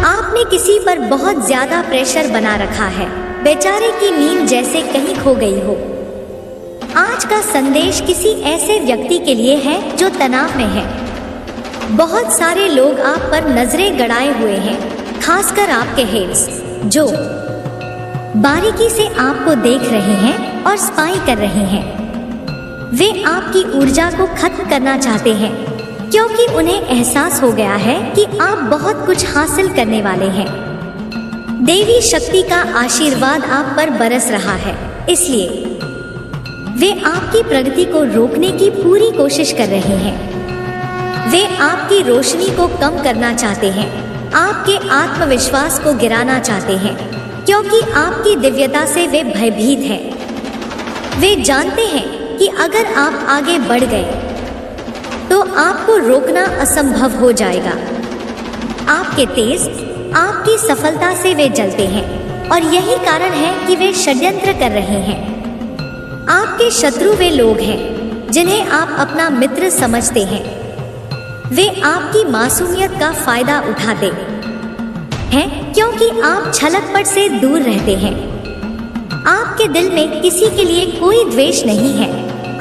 आपने किसी पर बहुत ज्यादा प्रेशर बना रखा है, बेचारे की नींद जैसे कहीं खो गई हो। आज का संदेश किसी ऐसे व्यक्ति के लिए है जो तनाव में है। बहुत सारे लोग आप पर नजरें गड़ाए हुए हैं, खासकर आपके हेड्स, जो बारीकी से आपको देख रहे हैं और स्पाई कर रहे हैं। वे आपकी ऊर्जा को खत्म करना चाहते हैं, क्योंकि उन्हें एहसास हो गया है कि आप बहुत कुछ हासिल करने वाले हैं। देवी शक्ति का आशीर्वाद आप पर बरस रहा है, इसलिए वे आपकी प्रगति को रोकने की पूरी कोशिश कर रहे हैं। वे आपकी रोशनी को कम करना चाहते हैं, आपके आत्मविश्वास को गिराना चाहते हैं, क्योंकि आपकी दिव्यता से वे भयभीत हैं। वे जानते हैं कि अगर आप आगे बढ़ गए तो आपको रोकना असंभव हो जाएगा। आपके तेज, आपकी सफलता से वे जलते हैं, और यही कारण है कि वे षड्यंत्र कर रहे हैं। आपके शत्रु वे लोग हैं जिन्हें आप अपना मित्र समझते हैं। वे आपकी मासूमियत का फायदा उठाते हैं, क्योंकि आप छलकपट से दूर रहते हैं। आपके दिल में किसी के लिए कोई द्वेष नहीं है।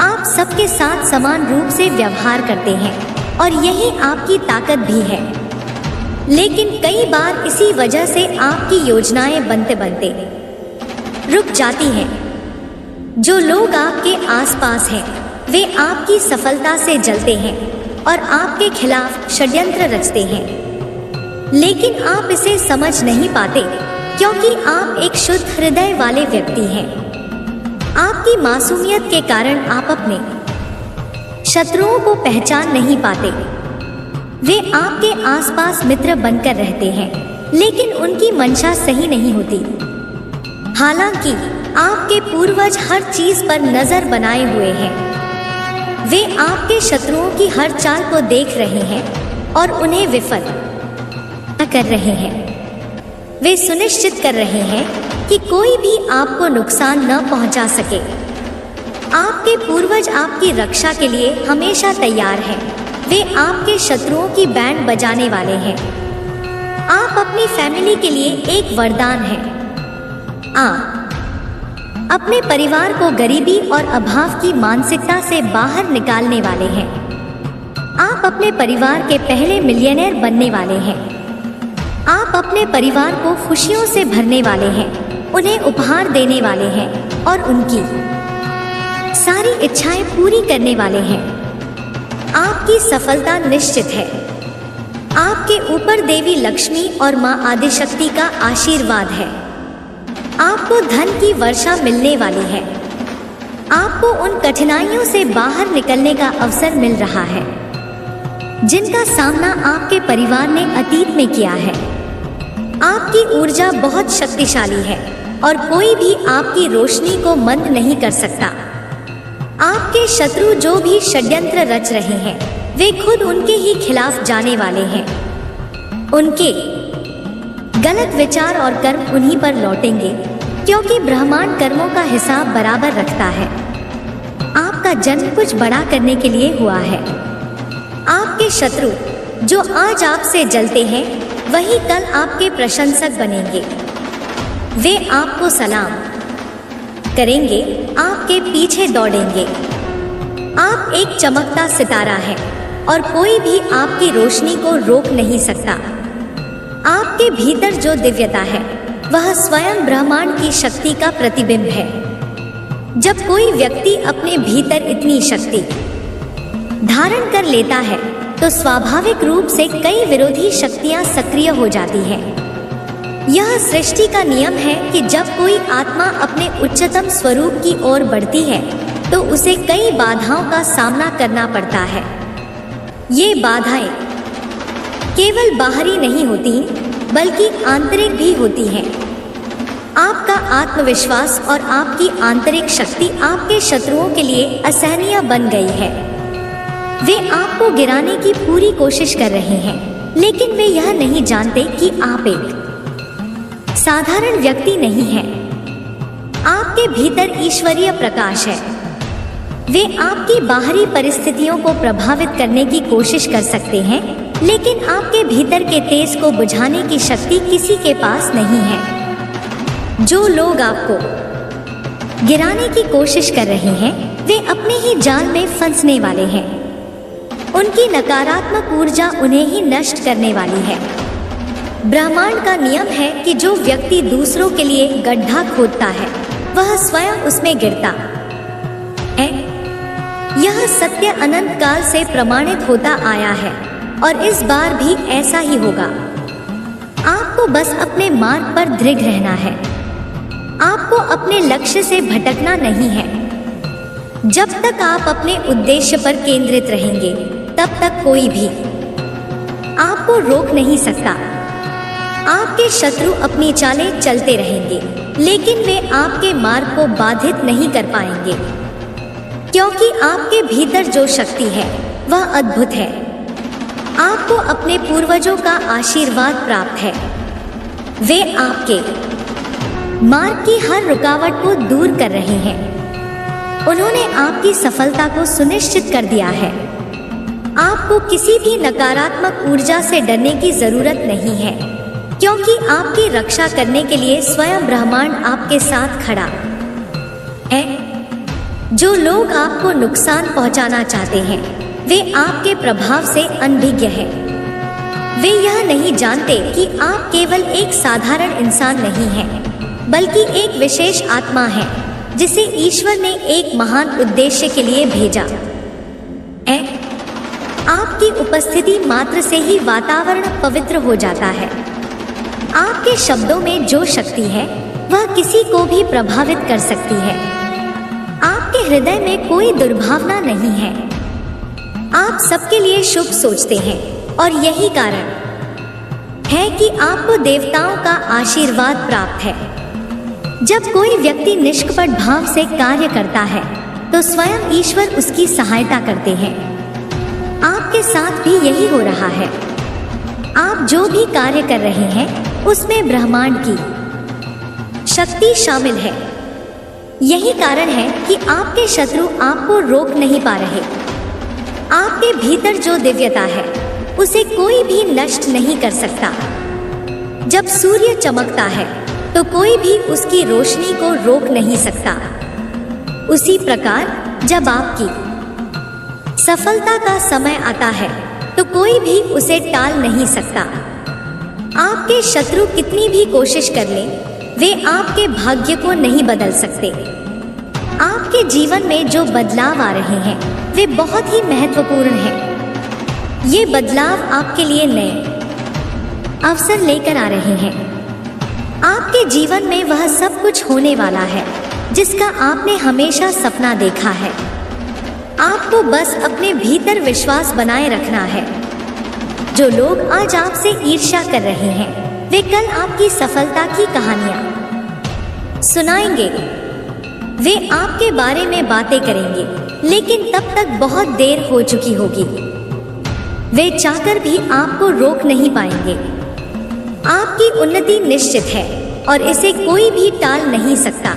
आप सबके साथ समान रूप से व्यवहार करते हैं, और यही आपकी ताकत भी है। लेकिन कई बार इसी वजह से आपकी योजनाएं बनते बनते रुक जाती हैं। जो लोग आपके आसपास हैं, वे आपकी सफलता से जलते हैं और आपके खिलाफ षड्यंत्र रचते हैं। लेकिन आप इसे समझ नहीं पाते, क्योंकि आप एक शुद्ध हृदय वाले व्यक्ति हैं। आपकी मासूमियत के कारण आप अपने शत्रुओं को पहचान नहीं पाते। वे आपके आसपास मित्र बनकर रहते हैं, लेकिन उनकी मंशा सही नहीं होती। हालांकि आपके पूर्वज हर चीज पर नजर बनाए हुए हैं। वे आपके शत्रुओं की हर चाल को देख रहे हैं और उन्हें विफल कर रहे हैं। वे सुनिश्चित कर रहे हैं कि कोई भी आपको नुकसान न पहुंचा सके। आपके पूर्वज आपकी रक्षा के लिए हमेशा तैयार हैं। वे आपके शत्रुओं की बैंड बजाने वाले हैं। आप अपनी फैमिली के लिए एक वरदान हैं। आप अपने परिवार को गरीबी और अभाव की मानसिकता से बाहर निकालने वाले हैं। आप अपने परिवार के पहले मिलियनेयर बनने वाले हैं। आप अपने परिवार को खुशियों से भरने वाले हैं, उन्हें उपहार देने वाले हैं और उनकी सारी इच्छाएं पूरी करने वाले हैं। आपकी सफलता निश्चित है। आपके ऊपर देवी लक्ष्मी और मां आदिशक्ति का आशीर्वाद है। आपको धन की वर्षा मिलने वाली है। आपको उन कठिनाइयों से बाहर निकलने का अवसर मिल रहा है जिनका सामना आपके परिवार ने अतीत में किया है। आपकी ऊर्जा बहुत शक्तिशाली है और कोई भी आपकी रोशनी को मंद नहीं कर सकता। आपके शत्रु जो भी षड्यंत्र रच रहे हैं, वे खुद उनके ही खिलाफ जाने वाले हैं। उनके गलत विचार और कर्म उन्हीं पर लौटेंगे, क्योंकि ब्रह्मांड कर्मों का हिसाब बराबर रखता है। आपका जन्म कुछ बड़ा करने के लिए हुआ है। आपके शत्रु जो आज आपसे जलते हैं, वही कल आपके प्रशंसक बनेंगे। वे आपको सलाम करेंगे, आपके पीछे दौड़ेंगे। आप एक चमकता सितारा हैं और कोई भी आपकी रोशनी को रोक नहीं सकता। आपके भीतर जो दिव्यता है, वह स्वयं ब्रह्मांड की शक्ति का प्रतिबिंब है। जब कोई व्यक्ति अपने भीतर इतनी शक्ति धारण कर लेता है, तो स्वाभाविक रूप से कई विरोधी शक्तियां सक्रिय हो जाती हैं। यह सृष्टि का नियम है कि जब कोई आत्मा अपने उच्चतम स्वरूप की ओर बढ़ती है, तो उसे कई बाधाओं का सामना करना पड़ता है। ये बाधाएं केवल बाहरी नहीं होती, बल्कि आंतरिक भी होती हैं। आपका आत्मविश्वास और आपकी आंतरिक शक्ति आपके शत्रुओं के लिए असहनीय बन गई है। वे आपको गिराने की पूरी कोशिश कर रहे हैं, लेकिन वे यह नहीं जानते कि आप एक साधारण व्यक्ति नहीं हैं। आपके भीतर ईश्वरीय प्रकाश है। वे आपकी बाहरी परिस्थितियों को प्रभावित करने की कोशिश कर सकते हैं, लेकिन आपके भीतर के तेज को बुझाने की शक्ति किसी के पास नहीं है। जो लोग आपको गिराने की कोशिश कर रहे हैं, वे अपने ही जाल में फंसने वाले हैं। उनकी नकारात्मक ऊर्जा उन्हें ही नष्ट करने वाली है। ब्रह्मांड का नियम है कि जो व्यक्ति दूसरों के लिए गड्ढा खोदता है, वह स्वयं उसमें गिरता है। यह सत्य अनंत काल से प्रमाणित होता आया है और इस बार भी ऐसा ही होगा। आपको बस अपने मार्ग पर दृढ़ रहना है। आपको अपने लक्ष्य से भटकना नहीं है। जब तक आप अपने उद्देश्य पर केंद्रित रहेंगे, तब तक कोई भी आपको रोक नहीं सकता। आपके शत्रु अपनी चालें चलते रहेंगे, लेकिन वे आपके मार्ग को बाधित नहीं कर पाएंगे, क्योंकि आपके भीतर जो शक्ति है वह अद्भुत है। आपको अपने पूर्वजों का आशीर्वाद प्राप्त है। वे आपके मार्ग की हर रुकावट को दूर कर रहे हैं। उन्होंने आपकी सफलता को सुनिश्चित कर दिया है। आपको किसी भी नकारात्मक ऊर्जा से डरने की जरूरत नहीं है, क्योंकि आपकी रक्षा करने के लिए स्वयं ब्रह्मांड आपके साथ खड़ा है। जो लोग आपको नुकसान पहुंचाना चाहते हैं, वे आपके प्रभाव से अनभिज्ञ हैं। वे यह नहीं जानते कि आप केवल एक साधारण इंसान नहीं हैं, बल्कि एक विशेष आत्मा है जिसे ईश्वर ने एक महान उद्देश्य के लिए भेजा है। आपकी उपस्थिति मात्र से ही वातावरण पवित्र हो जाता है। आपके शब्दों में जो शक्ति है, वह किसी को भी प्रभावित कर सकती है। आपके हृदय में कोई दुर्भावना नहीं है। आप सबके लिए शुभ सोचते हैं और यही कारण है कि आपको देवताओं का आशीर्वाद प्राप्त है। जब कोई व्यक्ति निष्कपट भाव से कार्य करता है, तो स्वयं ईश्वर उसकी सहायता करते हैं। आपके साथ भी यही हो रहा है। आप जो भी कार्य कर रहे हैं, उसमें ब्रह्मांड की शक्ति शामिल है। यही कारण है कि आपके शत्रु आपको रोक नहीं पा रहे। आपके भीतर जो दिव्यता है, उसे कोई भी नष्ट नहीं कर सकता। जब सूर्य चमकता है, तो कोई भी उसकी रोशनी को रोक नहीं सकता। उसी प्रकार जब आपकी सफलता का समय आता है, तो कोई भी उसे टाल नहीं सकता। आपके शत्रु कितनी भी कोशिश कर लें, वे आपके भाग्य को नहीं बदल सकते। आपके जीवन में जो बदलाव आ रहे हैं, वे बहुत ही महत्वपूर्ण हैं। ये बदलाव आपके लिए नए अवसर लेकर आ रहे हैं। आपके जीवन में वह सब कुछ होने वाला है जिसका आपने हमेशा सपना देखा है। आपको बस अपने भीतर विश्वास बनाए रखना है। जो लोग आज आपसे ईर्ष्या कर रहे हैं, वे कल आपकी सफलता की कहानियां सुनाएंगे। वे आपके बारे में बातें करेंगे, लेकिन तब तक बहुत देर हो चुकी होगी। वे चाहकर भी आपको रोक नहीं पाएंगे। आपकी उन्नति निश्चित है और इसे कोई भी टाल नहीं सकता।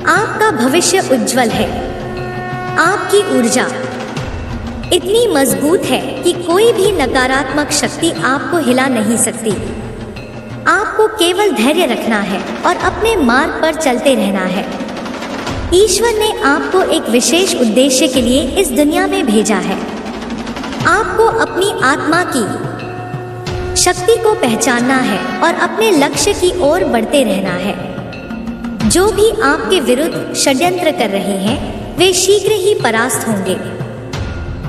आपका भविष्य उज्जवल है। आपकी ऊर्जा इतनी मजबूत है कि कोई भी नकारात्मक शक्ति आपको हिला नहीं सकती। आपको केवल धैर्य रखना है और अपने मार्ग पर चलते रहना है। ईश्वर ने आपको एक विशेष उद्देश्य के लिए इस दुनिया में भेजा है। आपको अपनी आत्मा की शक्ति को पहचानना है और अपने लक्ष्य की ओर बढ़ते रहना है। जो भी आपके विरुद्ध षड्यंत्र कर रहे हैं, वे शीघ्र ही परास्त होंगे,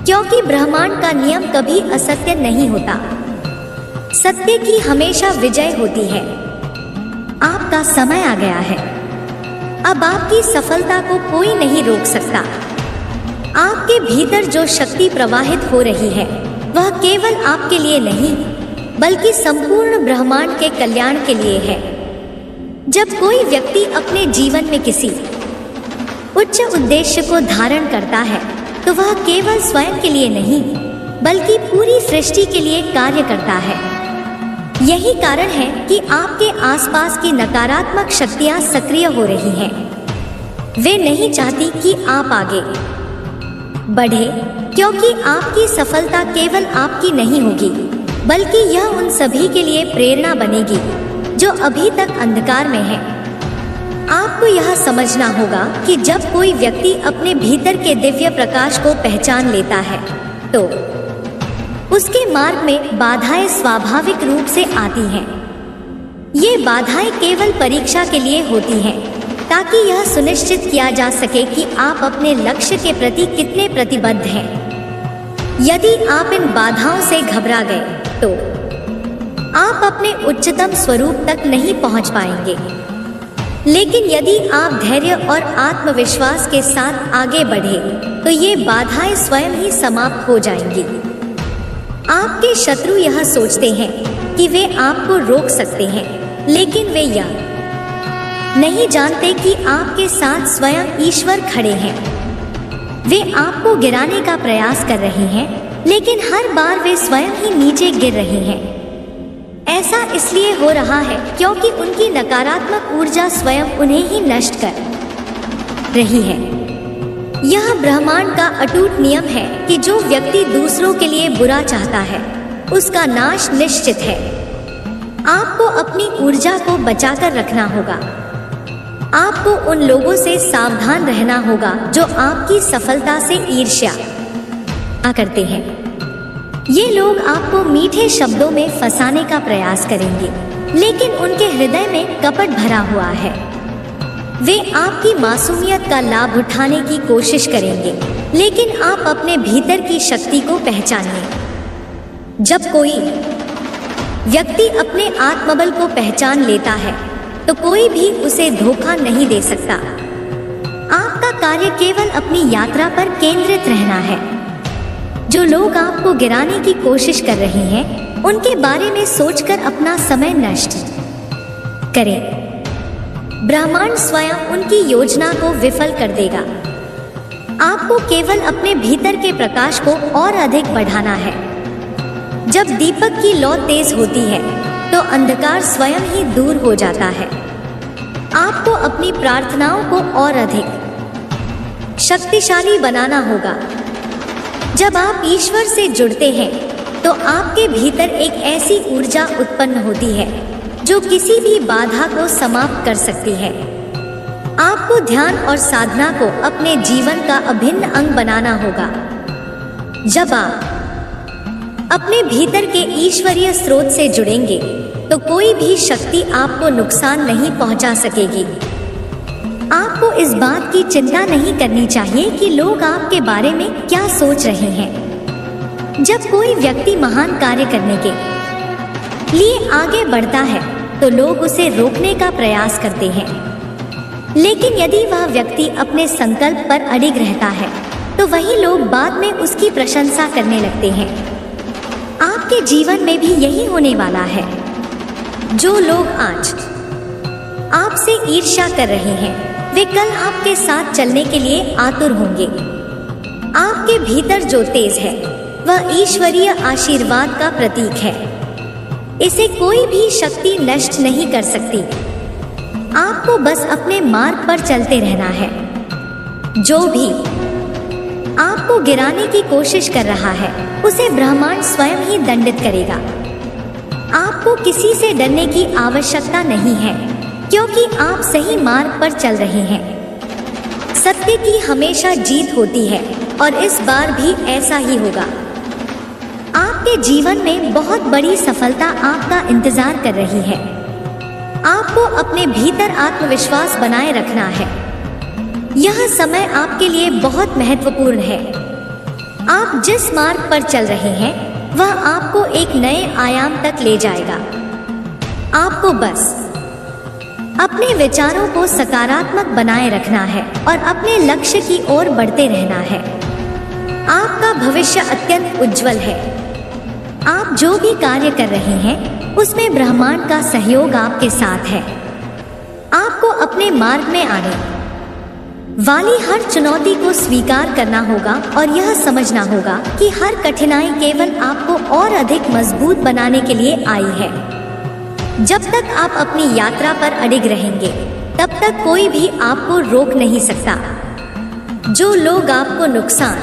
क्योंकि ब्रह्मांड का नियम कभी असत्य नहीं होता। सत्य की हमेशा विजय होती है। आपका समय आ गया है। अब आपकी सफलता को कोई नहीं रोक सकता। आपके भीतर जो शक्ति प्रवाहित हो रही है, वह केवल आपके लिए नहीं, बल्कि संपूर्ण ब्रह्मांड के कल्याण के लिए है। जब कोई व्यक्ति अपने जीवन में किसी उच्च उद्देश्य को धारण करता है, तो वह केवल स्वयं के लिए नहीं, बल्कि पूरी सृष्टि के लिए कार्य करता है। यही कारण है कि आपके आसपास की नकारात्मक शक्तियां सक्रिय हो रही हैं। वे नहीं चाहती कि आप आगे बढ़े, क्योंकि आपकी सफलता केवल आपकी नहीं होगी, बल्कि यह उन सभी के लिए प्रेरणा बनेगी जो अभी तक अंधकार में हैं। आपको यह समझना होगा कि जब कोई व्यक्ति अपने भीतर के दिव्य प्रकाश को पहचान लेता है तो उसके मार्ग में बाधाएं स्वाभाविक रूप से आती हैं। ये बाधाएं केवल परीक्षा के लिए होती हैं, ताकि यह सुनिश्चित किया जा सके कि आप अपने लक्ष्य के प्रति कितने प्रतिबद्ध हैं। यदि आप इन बाधाओं से घबरा गए तो आप अपने उच्चतम स्वरूप तक नहीं पहुंच पाएंगे। लेकिन यदि आप धैर्य और आत्मविश्वास के साथ आगे बढ़े तो ये बाधाएं स्वयं ही समाप्त हो जाएंगी। आपके शत्रु यह सोचते हैं कि वे आपको रोक सकते हैं, लेकिन वे यह नहीं जानते कि आपके साथ स्वयं ईश्वर खड़े हैं। वे आपको गिराने का प्रयास कर रहे हैं, लेकिन हर बार वे स्वयं ही नीचे गिर रहे हैं। ऐसा इसलिए हो रहा है क्योंकि उनकी नकारात्मक ऊर्जा स्वयं उन्हें ही नष्ट कर रही है। यह ब्रह्मांड का अटूट नियम है कि जो व्यक्ति दूसरों के लिए बुरा चाहता है उसका नाश निश्चित है। आपको अपनी ऊर्जा को बचाकर रखना होगा। आपको उन लोगों से सावधान रहना होगा जो आपकी सफलता से ईर्ष्या करते हैं। ये लोग आपको मीठे शब्दों में फंसाने का प्रयास करेंगे, लेकिन उनके हृदय में कपट भरा हुआ है। वे आपकी मासूमियत का लाभ उठाने की कोशिश करेंगे, लेकिन आप अपने भीतर की शक्ति को पहचानिए। जब कोई व्यक्ति अपने आत्मबल को पहचान लेता है तो कोई भी उसे धोखा नहीं दे सकता। आपका कार्य केवल अपनी यात्रा पर केंद्रित रहना है। जो लोग आपको गिराने की कोशिश कर रहे हैं उनके बारे में सोचकर अपना समय नष्ट करें। ब्रह्मांड स्वयं उनकी योजना को विफल कर देगा। आपको केवल अपने भीतर के प्रकाश को और अधिक बढ़ाना है। जब दीपक की लौ तेज होती है तो अंधकार स्वयं ही दूर हो जाता है। आपको अपनी प्रार्थनाओं को और अधिक शक्तिशाली बनाना होगा। जब आप ईश्वर से जुड़ते हैं तो आपके भीतर एक ऐसी ऊर्जा उत्पन्न होती है जो किसी भी बाधा को समाप्त कर सकती है। आपको ध्यान और साधना को अपने जीवन का अभिन्न अंग बनाना होगा। जब आप अपने भीतर के ईश्वरीय स्रोत से जुड़ेंगे तो कोई भी शक्ति आपको नुकसान नहीं पहुंचा सकेगी। आपको इस बात की चिंता नहीं करनी चाहिए कि लोग आपके बारे में क्या सोच रहे हैं। जब कोई व्यक्ति महान कार्य करने के लिए आगे बढ़ता है तो लोग उसे रोकने का प्रयास करते हैं, लेकिन यदि वह व्यक्ति अपने संकल्प पर अडिग रहता है तो वही लोग बाद में उसकी प्रशंसा करने लगते हैं। आपके जीवन में भी यही होने वाला है। जो लोग आज आपसे ईर्ष्या कर रहे हैं वे कल आपके साथ चलने के लिए आतुर होंगे। आपके भीतर जो तेज है वह ईश्वरीय आशीर्वाद का प्रतीक है। इसे कोई भी शक्ति नष्ट नहीं कर सकती। आपको बस अपने मार्ग पर चलते रहना है। जो भी आपको गिराने की कोशिश कर रहा है उसे ब्रह्मांड स्वयं ही दंडित करेगा। आपको किसी से डरने की आवश्यकता नहीं है, क्योंकि आप सही मार्ग पर चल रहे हैं। सत्य की हमेशा जीत होती है और इस बार भी ऐसा ही होगा। आपके जीवन में बहुत बड़ी सफलता आपका इंतजार कर रही है। आपको अपने भीतर आत्मविश्वास बनाए रखना है। यह समय आपके लिए बहुत महत्वपूर्ण है। आप जिस मार्ग पर चल रहे हैं वह आपको एक नए आयाम तक ले जाएगा। आपको बस अपने विचारों को सकारात्मक बनाए रखना है और अपने लक्ष्य की ओर बढ़ते रहना है। आपका भविष्य अत्यंत उज्जवल है। आप जो भी कार्य कर रहे हैं उसमें ब्रह्मांड का सहयोग आपके साथ है। आपको अपने मार्ग में आने वाली हर चुनौती को स्वीकार करना होगा और यह समझना होगा कि हर कठिनाई केवल आपको और अधिक मजबूत बनाने के लिए आई है। जब तक आप अपनी यात्रा पर अडिग रहेंगे तब तक कोई भी आपको रोक नहीं सकता। जो लोग आपको नुकसान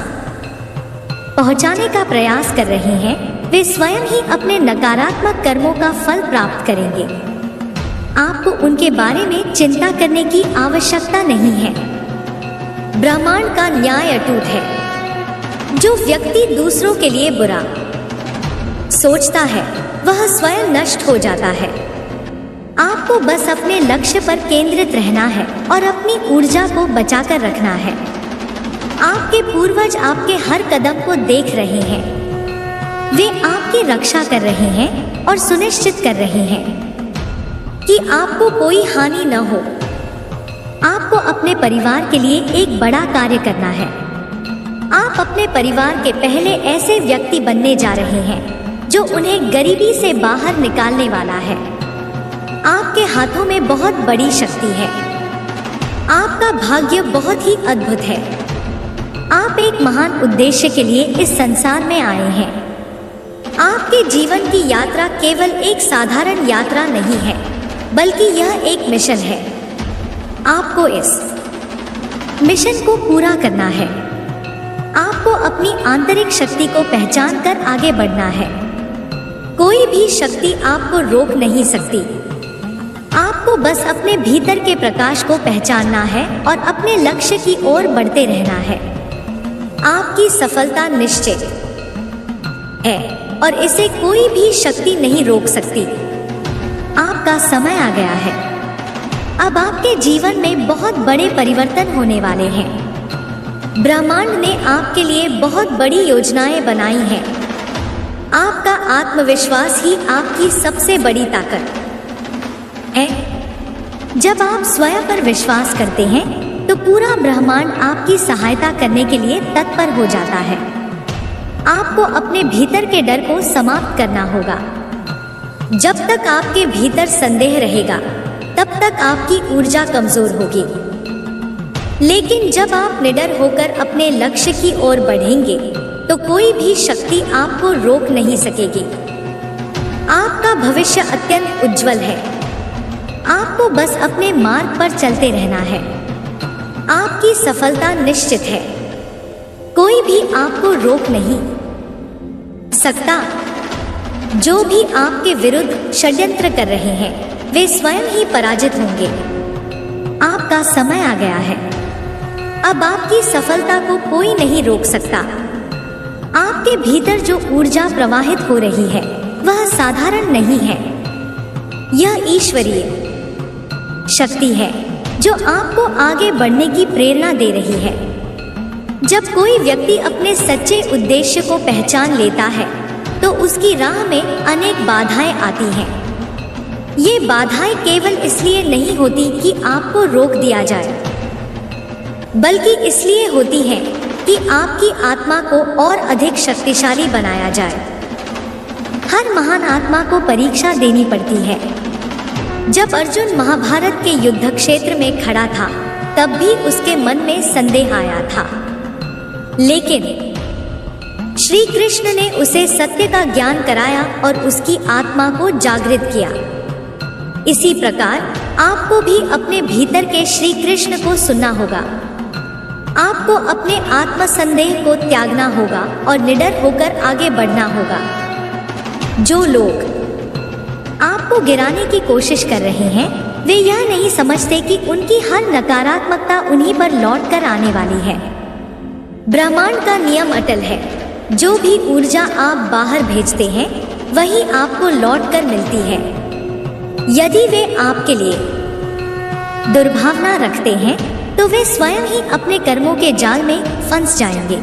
पहुंचाने का प्रयास कर रहे हैं, वे स्वयं ही अपने नकारात्मक कर्मों का फल प्राप्त करेंगे। आपको उनके बारे में चिंता करने की आवश्यकता नहीं है। ब्रह्मांड का न्याय अटूट है। जो व्यक्ति दूसरों के लिए बुरा सोचता है, वह स्वयं नष्ट हो जाता है। आपको बस अपने लक्ष्य पर केंद्रित रहना है और अपनी ऊर्जा को बचाकर रखना है। आपके पूर्वज आपके हर कदम को देख रहे हैं। वे आपकी रक्षा कर रहे हैं और सुनिश्चित कर रहे हैं कि आपको कोई हानि न हो। आपको अपने परिवार के लिए एक बड़ा कार्य करना है। आप अपने परिवार के पहले ऐसे व्यक्ति बनने जा रहे हैं जो उन्हें गरीबी से बाहर निकालने वाला है। आपके हाथों में बहुत बड़ी शक्ति है। आपका भाग्य बहुत ही अद्भुत है। आप एक महान उद्देश्य के लिए इस संसार में आए हैं। आपके जीवन की यात्रा केवल एक साधारण यात्रा नहीं है, बल्कि यह एक मिशन है। आपको इस मिशन को पूरा करना है। आपको अपनी आंतरिक शक्ति को पहचान कर आगे बढ़ना है। कोई भी शक्ति आपको रोक नहीं सकती। आपको बस अपने भीतर के प्रकाश को पहचानना है और अपने लक्ष्य की ओर बढ़ते रहना है। आपकी सफलता निश्चित है और इसे कोई भी शक्ति नहीं रोक सकती। आपका समय आ गया है। अब आपके जीवन में बहुत बड़े परिवर्तन होने वाले हैं। ब्रह्मांड ने आपके लिए बहुत बड़ी योजनाएं बनाई हैं। आपका आत्मविश्वास ही आपकी सबसे बड़ी ताकत है। जब आप स्वयं पर विश्वास करते हैं, तो पूरा ब्रह्मांड आपकी सहायता करने के लिए तत्पर हो जाता है। आपको अपने भीतर के डर को समाप्त करना होगा। जब तक आपके भीतर संदेह रहेगा, तब तक आपकी ऊर्जा कमजोर होगी। लेकिन जब आप निडर होकर अपने लक्ष्य की ओर बढ़ेंगे, तो कोई भी शक्ति आपको रोक नहीं सकेगी। आपका भविष्य अत्यंत उज्जवल है। आपको बस अपने मार्ग पर चलते रहना है। आपकी सफलता निश्चित है। कोई भी आपको रोक नहीं सकता। जो भी आपके विरुद्ध षड्यंत्र कर रहे हैं, वे स्वयं ही पराजित होंगे। आपका समय आ गया है। अब आपकी सफलता को कोई नहीं रोक सकता। आपके भीतर जो ऊर्जा प्रवाहित हो रही है, वह साधारण नहीं है। यह ईश्वरीय शक्ति है जो आपको आगे बढ़ने की प्रेरणा दे रही है। जब कोई व्यक्ति अपने सच्चे उद्देश्य को पहचान लेता है, तो उसकी राह में अनेक बाधाएं आती हैं। ये बाधाएं केवल इसलिए नहीं होती कि आपको रोक दिया जाए, बल्कि इसलिए होती हैं कि आपकी आत्मा को और अधिक शक्तिशाली बनाया जाए। हर महान आत्मा को परीक्षा देनी पड़ती है। जब अर्जुन महाभारत के युद्ध क्षेत्र में खड़ा था, तब भी उसके मन में संदेह आया था। लेकिन श्री कृष्ण ने उसे सत्य का ज्ञान कराया और उसकी आत्मा को जागृत किया। इसी प्रकार आपको भी अपने भीतर के श्री कृष्ण को सुनना होगा। आपको अपने आत्मसंदेह को त्यागना होगा और निडर होकर आगे बढ़ना होगा। जो लोग आपको गिराने की कोशिश कर रहे हैं, वे यह नहीं समझते कि उनकी हर नकारात्मकता उन्हीं पर लौट कर आने वाली है। ब्रह्मांड का नियम अटल है। जो भी ऊर्जा आप बाहर भेजते हैं, वही आपको लौट कर मिलती है। यदि वे आपके लिए दुर्भावना रखते हैं, तो वे स्वयं ही अपने कर्मों के जाल में फंस जाएंगे।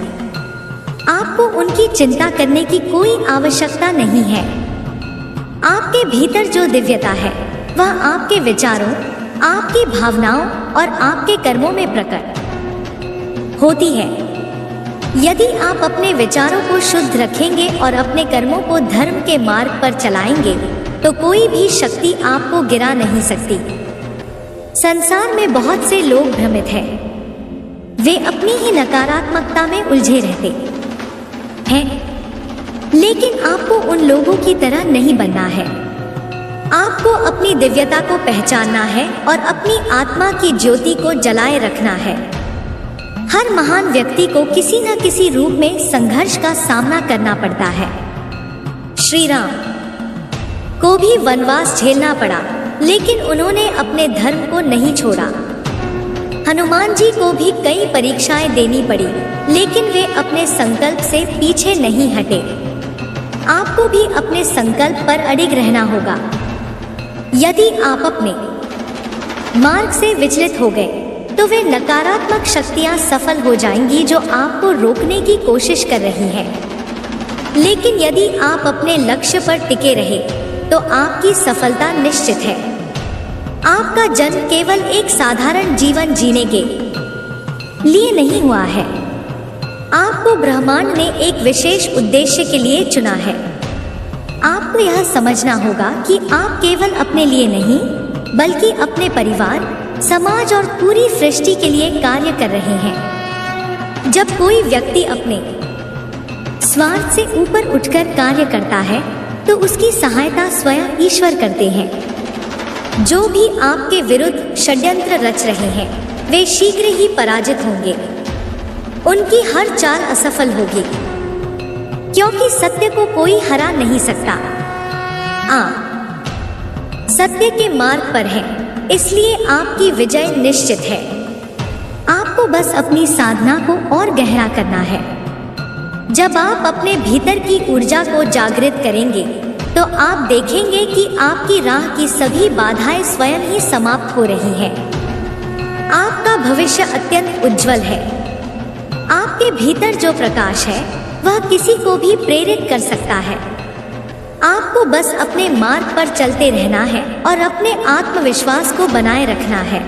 आपको उनकी चिंता करने की कोई आवश्यकता नहीं है। आपके भीतर जो दिव्यता है, वह आपके विचारों, आपकी भावनाओं और आपके कर्मों में प्रकट होती है। यदि आप अपने विचारों को शुद्ध रखेंगे और अपने कर्मों को धर्म के मार्ग पर चलाएंगे, तो कोई भी शक्ति आपको गिरा नहीं सकती। संसार में बहुत से लोग भ्रमित हैं। वे अपनी ही नकारात्मकता में उलझे रहते हैं। लेकिन आपको उन लोगों की तरह नहीं बनना है। आपको अपनी दिव्यता को पहचानना है और अपनी आत्मा की ज्योति को जलाए रखना है। हर महान व्यक्ति को किसी न किसी रूप में संघर्ष का सामना करना पड़ता है। श्री राम को भी वनवास झेलना पड़ा, लेकिन उन्होंने अपने धर्म को नहीं छोड़ा। हनुमान जी को भी कई परीक्षाएं देनी पड़ी, लेकिन वे अपने संकल्प से पीछे नहीं हटे। आपको भी अपने संकल्प पर अडिग रहना होगा। यदि आप अपने मार्ग से विचलित हो गए तो वे नकारात्मक शक्तियां सफल हो जाएंगी जो आपको रोकने की कोशिश कर रही हैं। लेकिन यदि आप अपने लक्ष्य पर टिके रहे तो आपकी सफलता निश्चित है। आपका जन्म केवल एक साधारण जीवन जीने के लिए नहीं हुआ है। आपको ब्रह्मांड ने एक विशेष उद्देश्य के लिए चुना है। आपको यह समझना होगा कि आप केवल अपने लिए नहीं, बल्कि अपने परिवार, समाज और पूरी सृष्टि के लिए कार्य कर रहे हैं। जब कोई व्यक्ति अपने स्वार्थ से ऊपर उठकर कार्य करता है तो उसकी सहायता स्वयं ईश्वर करते हैं। जो भी आपके विरुद्ध षड्यंत्र रच रहे हैं वे शीघ्र ही पराजित होंगे। उनकी हर चाल असफल होगी, क्योंकि सत्य को कोई हरा नहीं सकता। आप सत्य के मार्ग पर हैं, इसलिए आपकी विजय निश्चित है। आपको बस अपनी साधना को और गहरा करना है। जब आप अपने भीतर की ऊर्जा को जागृत करेंगे तो आप देखेंगे कि आपकी राह की सभी बाधाएं स्वयं ही समाप्त हो रही हैं। आपका भविष्य अत्यंत उज्जवल है। आपके भीतर जो प्रकाश है वह किसी को भी प्रेरित कर सकता है। आपको बस अपने मार्ग पर चलते रहना है और अपने आत्मविश्वास को बनाए रखना है।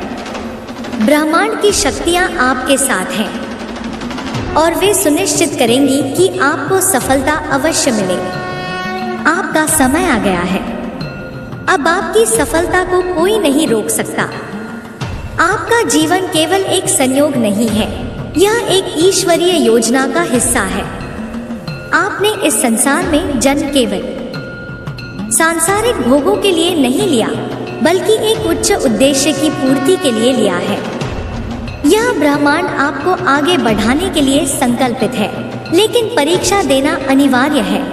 ब्रह्मांड की शक्तियां आपके साथ हैं और वे सुनिश्चित करेंगी कि आपको सफलता अवश्य मिले। आपका समय आ गया है। अब आपकी सफलता को कोई नहीं रोक सकता। आपका जीवन केवल एक संयोग नहीं है, यह एक ईश्वरीय योजना का हिस्सा है। आपने इस संसार में जन्म केवल सांसारिक भोगों के लिए नहीं लिया, बल्कि एक उच्च उद्देश्य की पूर्ति के लिए लिया है। यह ब्रह्मांड आपको आगे बढ़ाने के लिए संकल्पित है, लेकिन परीक्षा देना अनिवार्य है।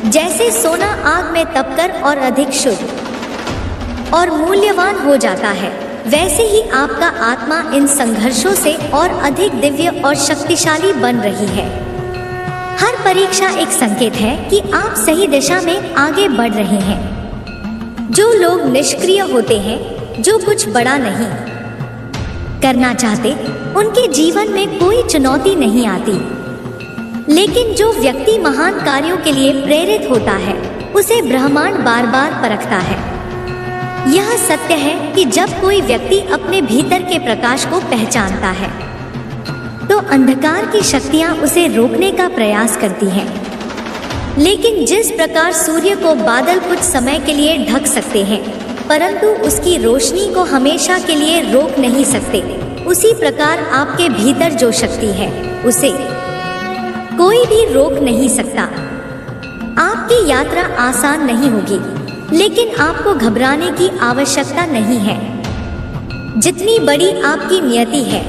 जैसे सोना आग में तपकर और अधिक शुद्ध और मूल्यवान हो जाता है, वैसे ही आपका आत्मा इन संघर्षों से और अधिक दिव्य और शक्तिशाली बन रही है। हर परीक्षा एक संकेत है कि आप सही दिशा में आगे बढ़ रहे हैं। जो लोग निष्क्रिय होते हैं, जो कुछ बड़ा नहीं करना चाहते, उनके जीवन में कोई चुनौती नहीं आती। लेकिन जो व्यक्ति महान कार्यों के लिए प्रेरित होता है, उसे ब्रह्मांड बार बार परखता है। यह सत्य है कि जब कोई व्यक्ति अपने भीतर के प्रकाश को पहचानता है तो अंधकार की शक्तियां उसे रोकने का प्रयास करती हैं। लेकिन जिस प्रकार सूर्य को बादल कुछ समय के लिए ढक सकते हैं, परंतु उसकी रोशनी को हमेशा के लिए रोक नहीं सकते, उसी प्रकार आपके भीतर जो शक्ति है उसे कोई भी रोक नहीं सकता। आपकी यात्रा आसान नहीं होगी, लेकिन आपको घबराने की आवश्यकता नहीं है। जितनी बड़ी आपकी नियति है,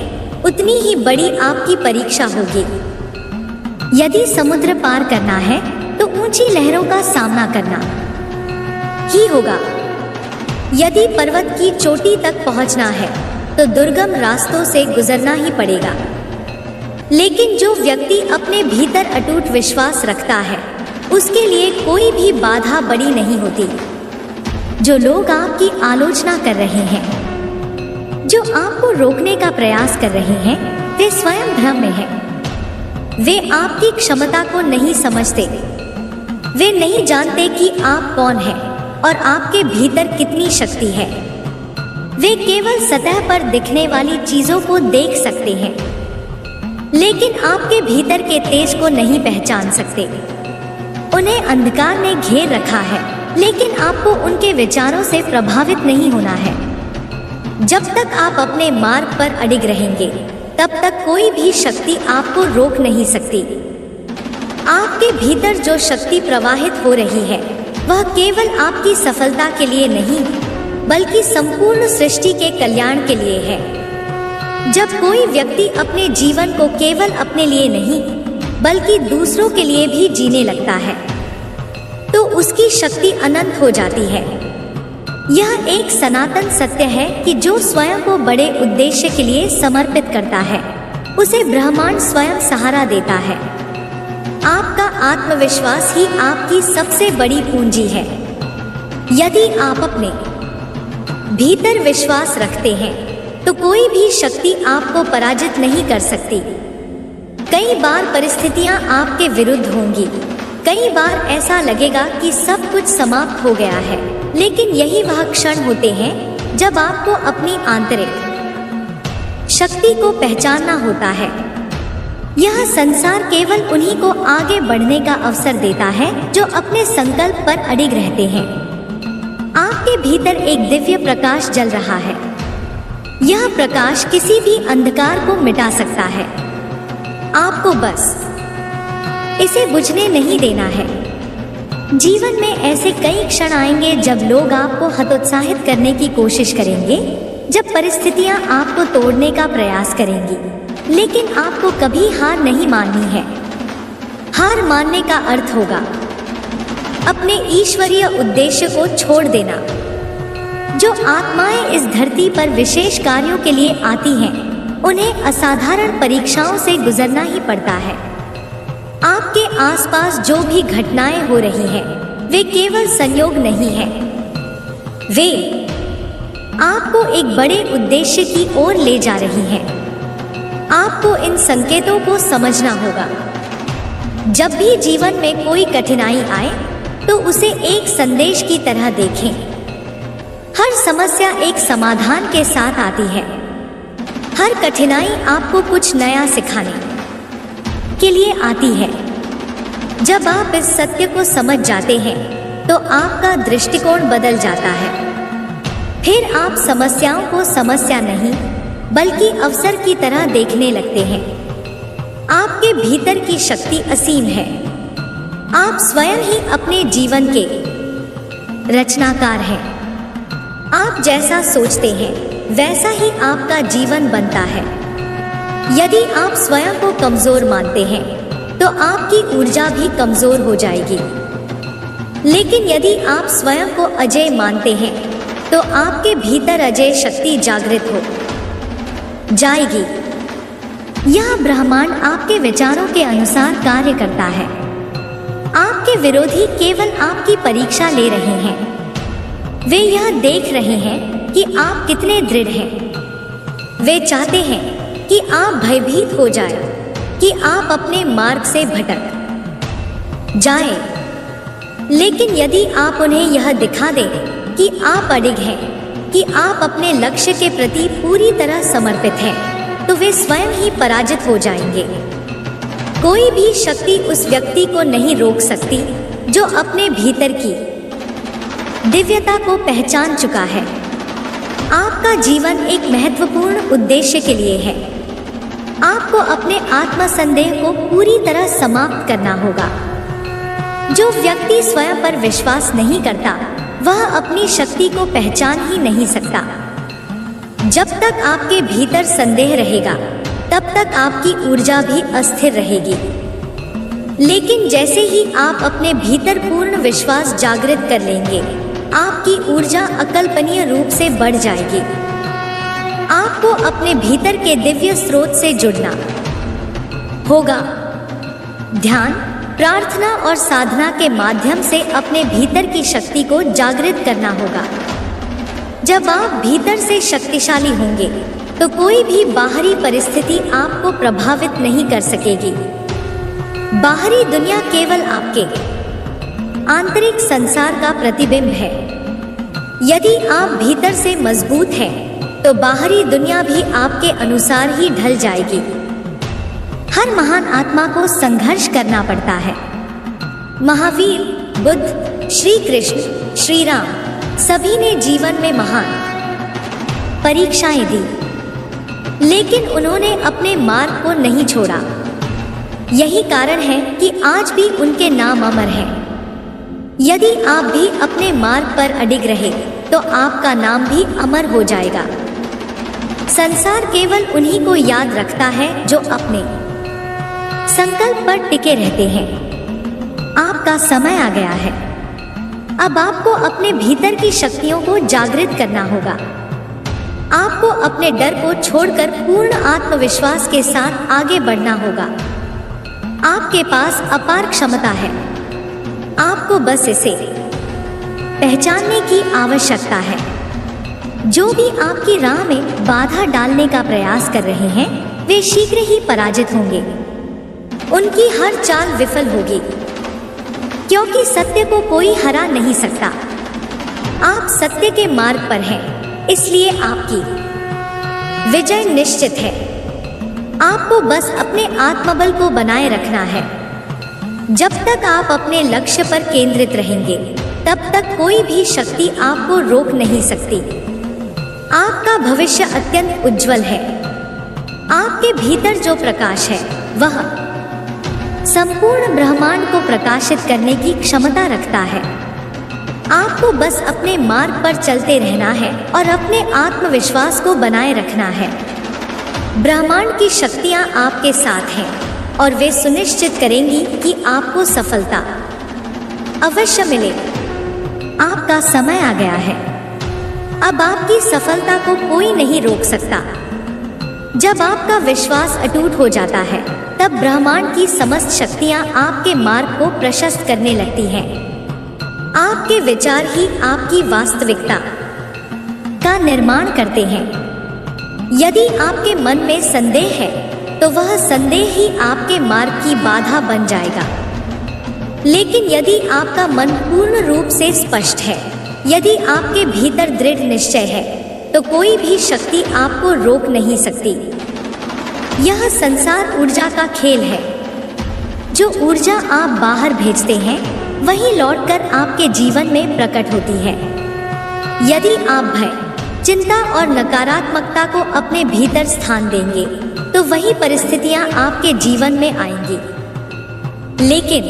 उतनी ही बड़ी आपकी परीक्षा होगी। यदि समुद्र पार करना है तो ऊंची लहरों का सामना करना ही होगा। यदि पर्वत की चोटी तक पहुंचना है तो दुर्गम रास्तों से गुजरना ही पड़ेगा। लेकिन जो व्यक्ति अपने भीतर अटूट विश्वास रखता है, उसके लिए कोई भी बाधा बड़ी नहीं होती। जो लोग आपकी आलोचना कर रहे हैं, जो आपको रोकने का प्रयास कर रहे हैं, वे स्वयं भ्रम में हैं। वे आपकी क्षमता को नहीं समझते। वे नहीं जानते कि आप कौन हैं और आपके भीतर कितनी शक्ति है। वे केवल सतह पर दिखने वाली चीजों को देख सकते हैं, लेकिन आपके भीतर के तेज को नहीं पहचान सकते। उन्हें अंधकार ने घेर रखा है, लेकिन आपको उनके विचारों से प्रभावित नहीं होना है। जब तक आप अपने मार्ग पर अडिग रहेंगे, तब तक कोई भी शक्ति आपको रोक नहीं सकती। आपके भीतर जो शक्ति प्रवाहित हो रही है, वह केवल आपकी सफलता के लिए नहीं, बल्कि संपूर्ण सृष्टि के कल्याण के लिए है। जब कोई व्यक्ति अपने जीवन को केवल अपने लिए नहीं, बल्कि दूसरों के लिए भी जीने लगता है, तो उसकी शक्ति अनंत हो जाती है। यह एक सनातन सत्य है कि जो स्वयं को बड़े उद्देश्य के लिए समर्पित करता है, उसे ब्रह्मांड स्वयं सहारा देता है। आपका आत्मविश्वास ही आपकी सबसे बड़ी पूंजी है। यदि आप अपने भीतर विश्वास रखते हैं, तो कोई भी शक्ति आपको पराजित नहीं कर सकती। कई बार परिस्थितियां आपके विरुद्ध होंगी, कई बार ऐसा लगेगा कि सब कुछ समाप्त हो गया है, लेकिन यही वह क्षण होते हैं जब आपको अपनी आंतरिक शक्ति को पहचानना होता है। यह संसार केवल उन्हीं को आगे बढ़ने का अवसर देता है जो अपने संकल्प पर अडिग रहते हैं। आपके भीतर एक दिव्य प्रकाश जल रहा है। यह प्रकाश किसी भी अंधकार को मिटा सकता है। आपको बस इसे बुझने नहीं देना है। जीवन में ऐसे कई क्षण आएंगे जब लोग आपको हतोत्साहित करने की कोशिश करेंगे, जब परिस्थितियां आपको तोड़ने का प्रयास करेंगी, लेकिन आपको कभी हार नहीं माननी है। हार मानने का अर्थ होगा अपने ईश्वरीय उद्देश्य को छोड़ देना। जो आत्माएं इस धरती पर विशेष कार्यों के लिए आती हैं, उन्हें असाधारण परीक्षाओं से गुजरना ही पड़ता है। आपके आसपास जो भी घटनाएं हो रही हैं, वे केवल संयोग नहीं है। वे आपको एक बड़े उद्देश्य की ओर ले जा रही हैं। आपको इन संकेतों को समझना होगा। जब भी जीवन में कोई कठिनाई आए, तो उसे एक संदेश की तरह देखें। हर समस्या एक समाधान के साथ आती है। हर कठिनाई आपको कुछ नया सिखाने के लिए आती है। जब आप इस सत्य को समझ जाते हैं, तो आपका दृष्टिकोण बदल जाता है। फिर आप समस्याओं को समस्या नहीं, बल्कि अवसर की तरह देखने लगते हैं। आपके भीतर की शक्ति असीम है। आप स्वयं ही अपने जीवन के रचनाकार हैं। आप जैसा सोचते हैं, वैसा ही आपका जीवन बनता है। यदि आप स्वयं को कमजोर मानते हैं, तो आपकी ऊर्जा भी कमजोर हो जाएगी। लेकिन यदि आप स्वयं को अजेय मानते हैं, तो आपके भीतर अजेय शक्ति जागृत हो जाएगी। यह ब्रह्मांड आपके विचारों के अनुसार कार्य करता है। आपके विरोधी केवल आपकी परीक्षा ले रहे हैं। वे यह देख रहे हैं कि आप कितने दृढ़ हैं। वे चाहते हैं कि आप भयभीत हो जाएं, कि आप अपने मार्ग से भटक जाएं। लेकिन यदि आप उन्हें यह दिखा दें कि आप अडिग हैं, कि आप अपने लक्ष्य के प्रति पूरी तरह समर्पित हैं, तो वे स्वयं ही पराजित हो जाएंगे। कोई भी शक्ति उस व्यक्ति को नहीं रोक सकती जो अपने भीतर की दिव्यता को पहचान चुका है। आपका जीवन एक महत्वपूर्ण उद्देश्य के लिए है। आपको अपने आत्मसंदेह को पूरी तरह समाप्त करना होगा। जो व्यक्ति स्वयं पर विश्वास नहीं करता, वह अपनी शक्ति को पहचान ही नहीं सकता। जब तक आपके भीतर संदेह रहेगा, तब तक आपकी ऊर्जा भी अस्थिर रहेगी। लेकिन जैसे ही आप अपने भीतर पूर्ण विश्वास जागृत कर लेंगे, आपकी ऊर्जा अकल्पनीय रूप से बढ़ जाएगी। आपको अपने भीतर के दिव्य स्रोत से जुड़ना होगा। ध्यान, प्रार्थना और साधना के माध्यम से अपने भीतर की शक्ति को जागृत करना होगा। जब आप भीतर से शक्तिशाली होंगे, तो कोई भी बाहरी परिस्थिति आपको प्रभावित नहीं कर सकेगी। बाहरी दुनिया केवल आपके आंतरिक संसार का प्रतिबिंब है। यदि आप भीतर से मजबूत हैं, तो बाहरी दुनिया भी आपके अनुसार ही ढल जाएगी। हर महान आत्मा को संघर्ष करना पड़ता है। महावीर, बुद्ध, श्री कृष्ण, श्री राम, सभी ने जीवन में महान परीक्षाएं दी, लेकिन उन्होंने अपने मार्ग को नहीं छोड़ा। यही कारण है कि आज भी उनके नाम अमर हैं। यदि आप भी अपने मार्ग पर अडिग रहे तो आपका नाम भी अमर हो जाएगा। संसार केवल उन्हीं को याद रखता है जो अपने संकल्प पर टिके रहते हैं। आपका समय आ गया है। अब आपको अपने भीतर की शक्तियों को जागृत करना होगा। आपको अपने डर को छोड़कर पूर्ण आत्मविश्वास के साथ आगे बढ़ना होगा। आपके पास अपार क्षमता है। आपको बस इसे पहचानने की आवश्यकता है। जो भी आपकी राह में बाधा डालने का प्रयास कर रहे हैं वे शीघ्र ही पराजित होंगे। उनकी हर चाल विफल होगी, क्योंकि सत्य को कोई हरा नहीं सकता। आप सत्य के मार्ग पर हैं, इसलिए आपकी विजय निश्चित है। आपको बस अपने आत्मबल को बनाए रखना है। जब तक आप अपने लक्ष्य पर केंद्रित रहेंगे तब तक कोई भी शक्ति आपको रोक नहीं सकती। आपका भविष्य अत्यंत उज्जवल है। आपके भीतर जो प्रकाश है वह संपूर्ण ब्रह्मांड को प्रकाशित करने की क्षमता रखता है। आपको बस अपने मार्ग पर चलते रहना है और अपने आत्मविश्वास को बनाए रखना है। ब्रह्मांड की शक्तियाँ आपके साथ हैं और वे सुनिश्चित करेंगी कि आपको सफलता अवश्य मिले। आपका समय आ गया है। अब आपकी सफलता को कोई नहीं रोक सकता। जब आपका विश्वास अटूट हो जाता है तब ब्रह्मांड की समस्त शक्तियाँ आपके मार्ग को प्रशस्त करने लगती हैं। आपके विचार ही आपकी वास्तविकता का निर्माण करते हैं। यदि आपके मन में संदेह है तो वह संदेह ही आपके मार्ग की बाधा बन जाएगा। लेकिन यदि आपका मन पूर्ण रूप से स्पष्ट है, यदि आपके भीतर दृढ़ निश्चय है, तो कोई भी शक्ति आपको रोक नहीं सकती। यह संसार ऊर्जा का खेल है। जो ऊर्जा आप बाहर भेजते हैं वही लौटकर आपके जीवन में प्रकट होती है। यदि आप भय, चिंता और नकारात्मकता को अपने भीतर स्थान देंगे तो वही परिस्थितियां आपके जीवन में आएंगी। लेकिन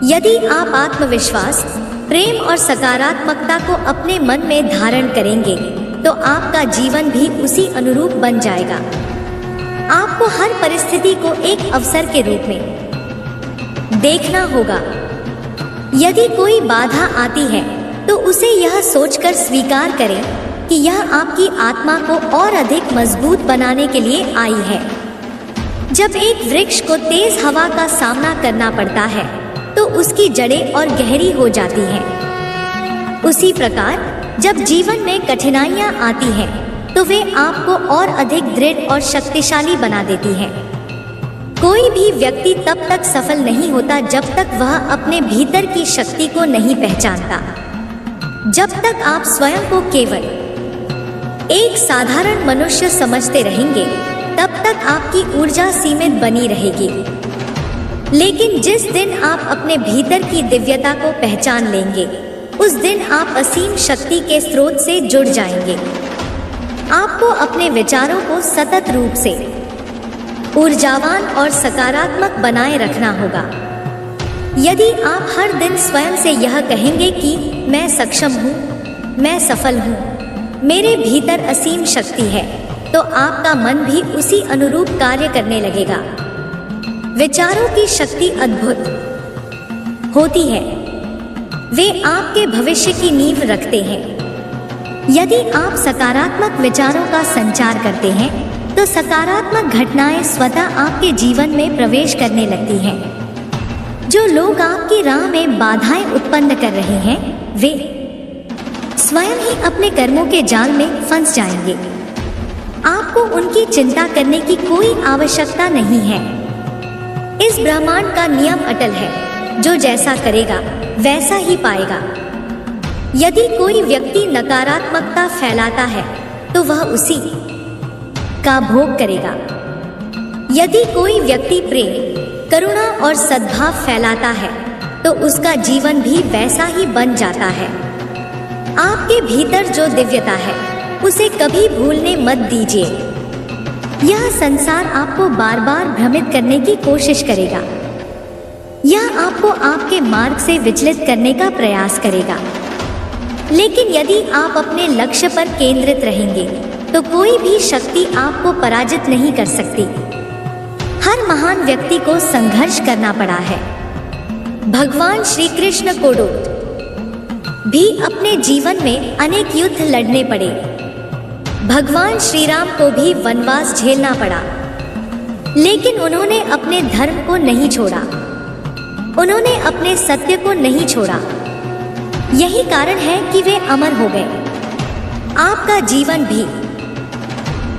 यदि आप आत्मविश्वास, प्रेम और सकारात्मकता को अपने मन में धारण करेंगे तो आपका जीवन भी उसी अनुरूप बन जाएगा। आपको हर परिस्थिति को एक अवसर के रूप में देखना होगा। यदि कोई बाधा आती है तो उसे यह सोचकर स्वीकार करें कि यह आपकी आत्मा को और अधिक मजबूत बनाने के लिए आई है। जब एक वृक्ष को तेज हवा का सामना करना पड़ता है तो उसकी जड़ें और गहरी हो जाती हैं। उसी प्रकार जब जीवन में कठिनाइयाँ आती हैं तो वे आपको और अधिक दृढ़ और शक्तिशाली बना देती हैं। कोई भी व्यक्ति तब तक सफल नहीं होता जब तक वह अपने भीतर की शक्ति को नहीं पहचानता। जब तक आप स्वयं को केवल एक साधारण मनुष्य समझते रहेंगे तब तक आपकी ऊर्जा सीमित बनी रहेगी। लेकिन जिस दिन आप अपने भीतर की दिव्यता को पहचान लेंगे उस दिन आप असीम शक्ति के स्रोत से जुड़ जाएंगे। आपको अपने विचारों को सतत रूप से ऊर्जावान और सकारात्मक बनाए रखना होगा। यदि आप हर दिन स्वयं से यह कहेंगे कि मैं सक्षम हूँ, मैं सफल हूँ, मेरे भीतर असीम शक्ति है, तो आपका मन भी उसी अनुरूप कार्य करने लगेगा। विचारों की शक्ति अद्भुत होती है। वे आपके भविष्य की नींव रखते हैं। यदि आप सकारात्मक विचारों का संचार करते हैं तो सकारात्मक घटनाएं स्वतः आपके जीवन में प्रवेश करने लगती हैं। जो लोग आपकी राह में बाधाएं उत्पन्न कर रहे हैं वे स्वयं ही अपने कर्मों के जाल में फंस जाएंगे। आपको उनकी चिंता करने की कोई आवश्यकता नहीं है। इस ब्रह्मांड का नियम अटल है, जो जैसा करेगा वैसा ही पाएगा। यदि कोई व्यक्ति नकारात्मकता फैलाता है तो वह उसी का भोग करेगा। यदि कोई व्यक्ति प्रेम, करुणा और सद्भाव फैलाता है तो उसका जीवन भी वैसा ही बन जाता है। आपके भीतर जो दिव्यता है उसे कभी भूलने मत दीजिए। यह संसार आपको बार बार भ्रमित करने की कोशिश करेगा, यह आपको आपके मार्ग से विचलित करने का प्रयास करेगा। लेकिन यदि आप अपने लक्ष्य पर केंद्रित रहेंगे तो कोई भी शक्ति आपको पराजित नहीं कर सकती। हर महान व्यक्ति को संघर्ष करना पड़ा है। भगवान श्री कृष्ण को भी अपने जीवन में अनेक युद्ध लड़ने पड़े। भगवान श्री राम को भी वनवास झेलना पड़ा, लेकिन उन्होंने अपने धर्म को नहीं छोड़ा, उन्होंने अपने सत्य को नहीं छोड़ा। यही कारण है कि वे अमर हो गए। आपका जीवन भी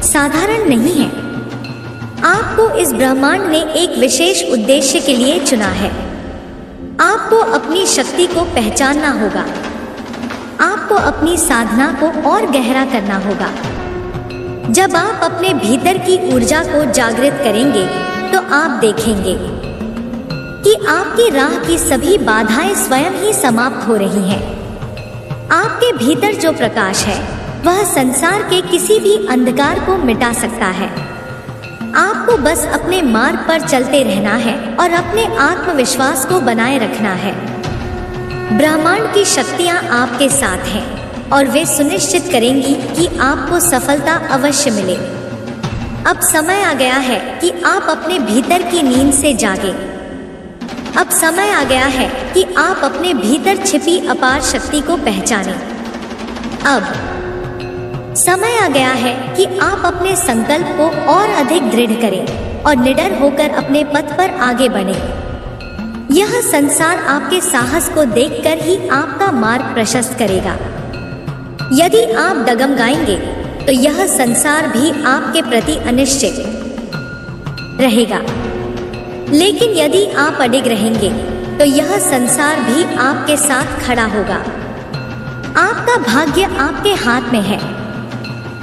साधारण नहीं है। आपको इस ब्रह्मांड ने एक विशेष उद्देश्य के लिए चुना है। आपको अपनी शक्ति को पहचानना होगा। आपको अपनी साधना को और गहरा करना होगा। जब आप अपने भीतर की ऊर्जा को जागृत करेंगे तो आप देखेंगे कि आपकी राह की सभी बाधाएं स्वयं ही समाप्त हो रही हैं। आपके भीतर जो प्रकाश है वह संसार के किसी भी अंधकार को मिटा सकता है। आपको बस अपने मार्ग पर चलते रहना है और अपने आत्मविश्वास को बनाए रखना है। ब्रह्मांड की शक्तियाँ आपके साथ हैं और वे सुनिश्चित करेंगी कि आपको सफलता अवश्य मिले। अब समय आ गया है कि आप अपने भीतर की नींद से जागें। अब समय आ गया है कि आप अपने भीतर छिपी अपार शक्ति को पहचानें। अब समय आ गया है कि आप अपने संकल्प को और अधिक दृढ़ करें और निडर होकर अपने पथ पर आगे बढ़ें। यह संसार आपके साहस को देखकर ही आपका मार्ग प्रशस्त करेगा। यदि आप डगमगाएंगे तो यह संसार भी आपके प्रति अनिश्चित रहेगा, लेकिन यदि आप अडिग रहेंगे तो यह संसार भी आपके साथ खड़ा होगा। आपका भाग्य आपके हाथ में है।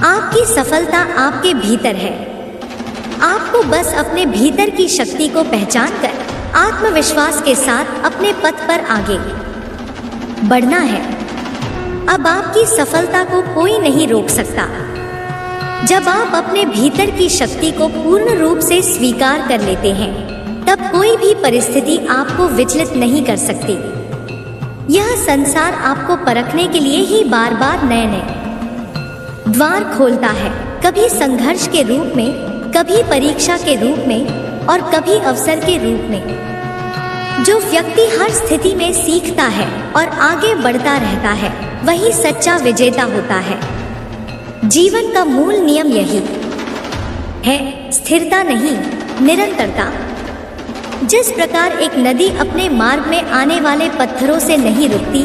आपकी सफलता आपके भीतर है। आपको बस अपने भीतर की शक्ति को पहचानकर आत्मविश्वास के साथ अपने पथ पर आगे बढ़ना है। अब आपकी सफलता को कोई नहीं रोक सकता। जब आप अपने भीतर की शक्ति को पूर्ण रूप से स्वीकार कर लेते हैं तब कोई भी परिस्थिति आपको विचलित नहीं कर सकती। यह संसार आपको परखने के लिए ही बार बार नए नए द्वार खोलता है, कभी संघर्ष के रूप में, कभी परीक्षा के रूप में और कभी अवसर के रूप में। जो व्यक्ति हर स्थिति में सीखता है और आगे बढ़ता रहता है वही सच्चा विजेता होता है। जीवन का मूल नियम यही है, स्थिरता नहीं, निरंतरता। जिस प्रकार एक नदी अपने मार्ग में आने वाले पत्थरों से नहीं रुकती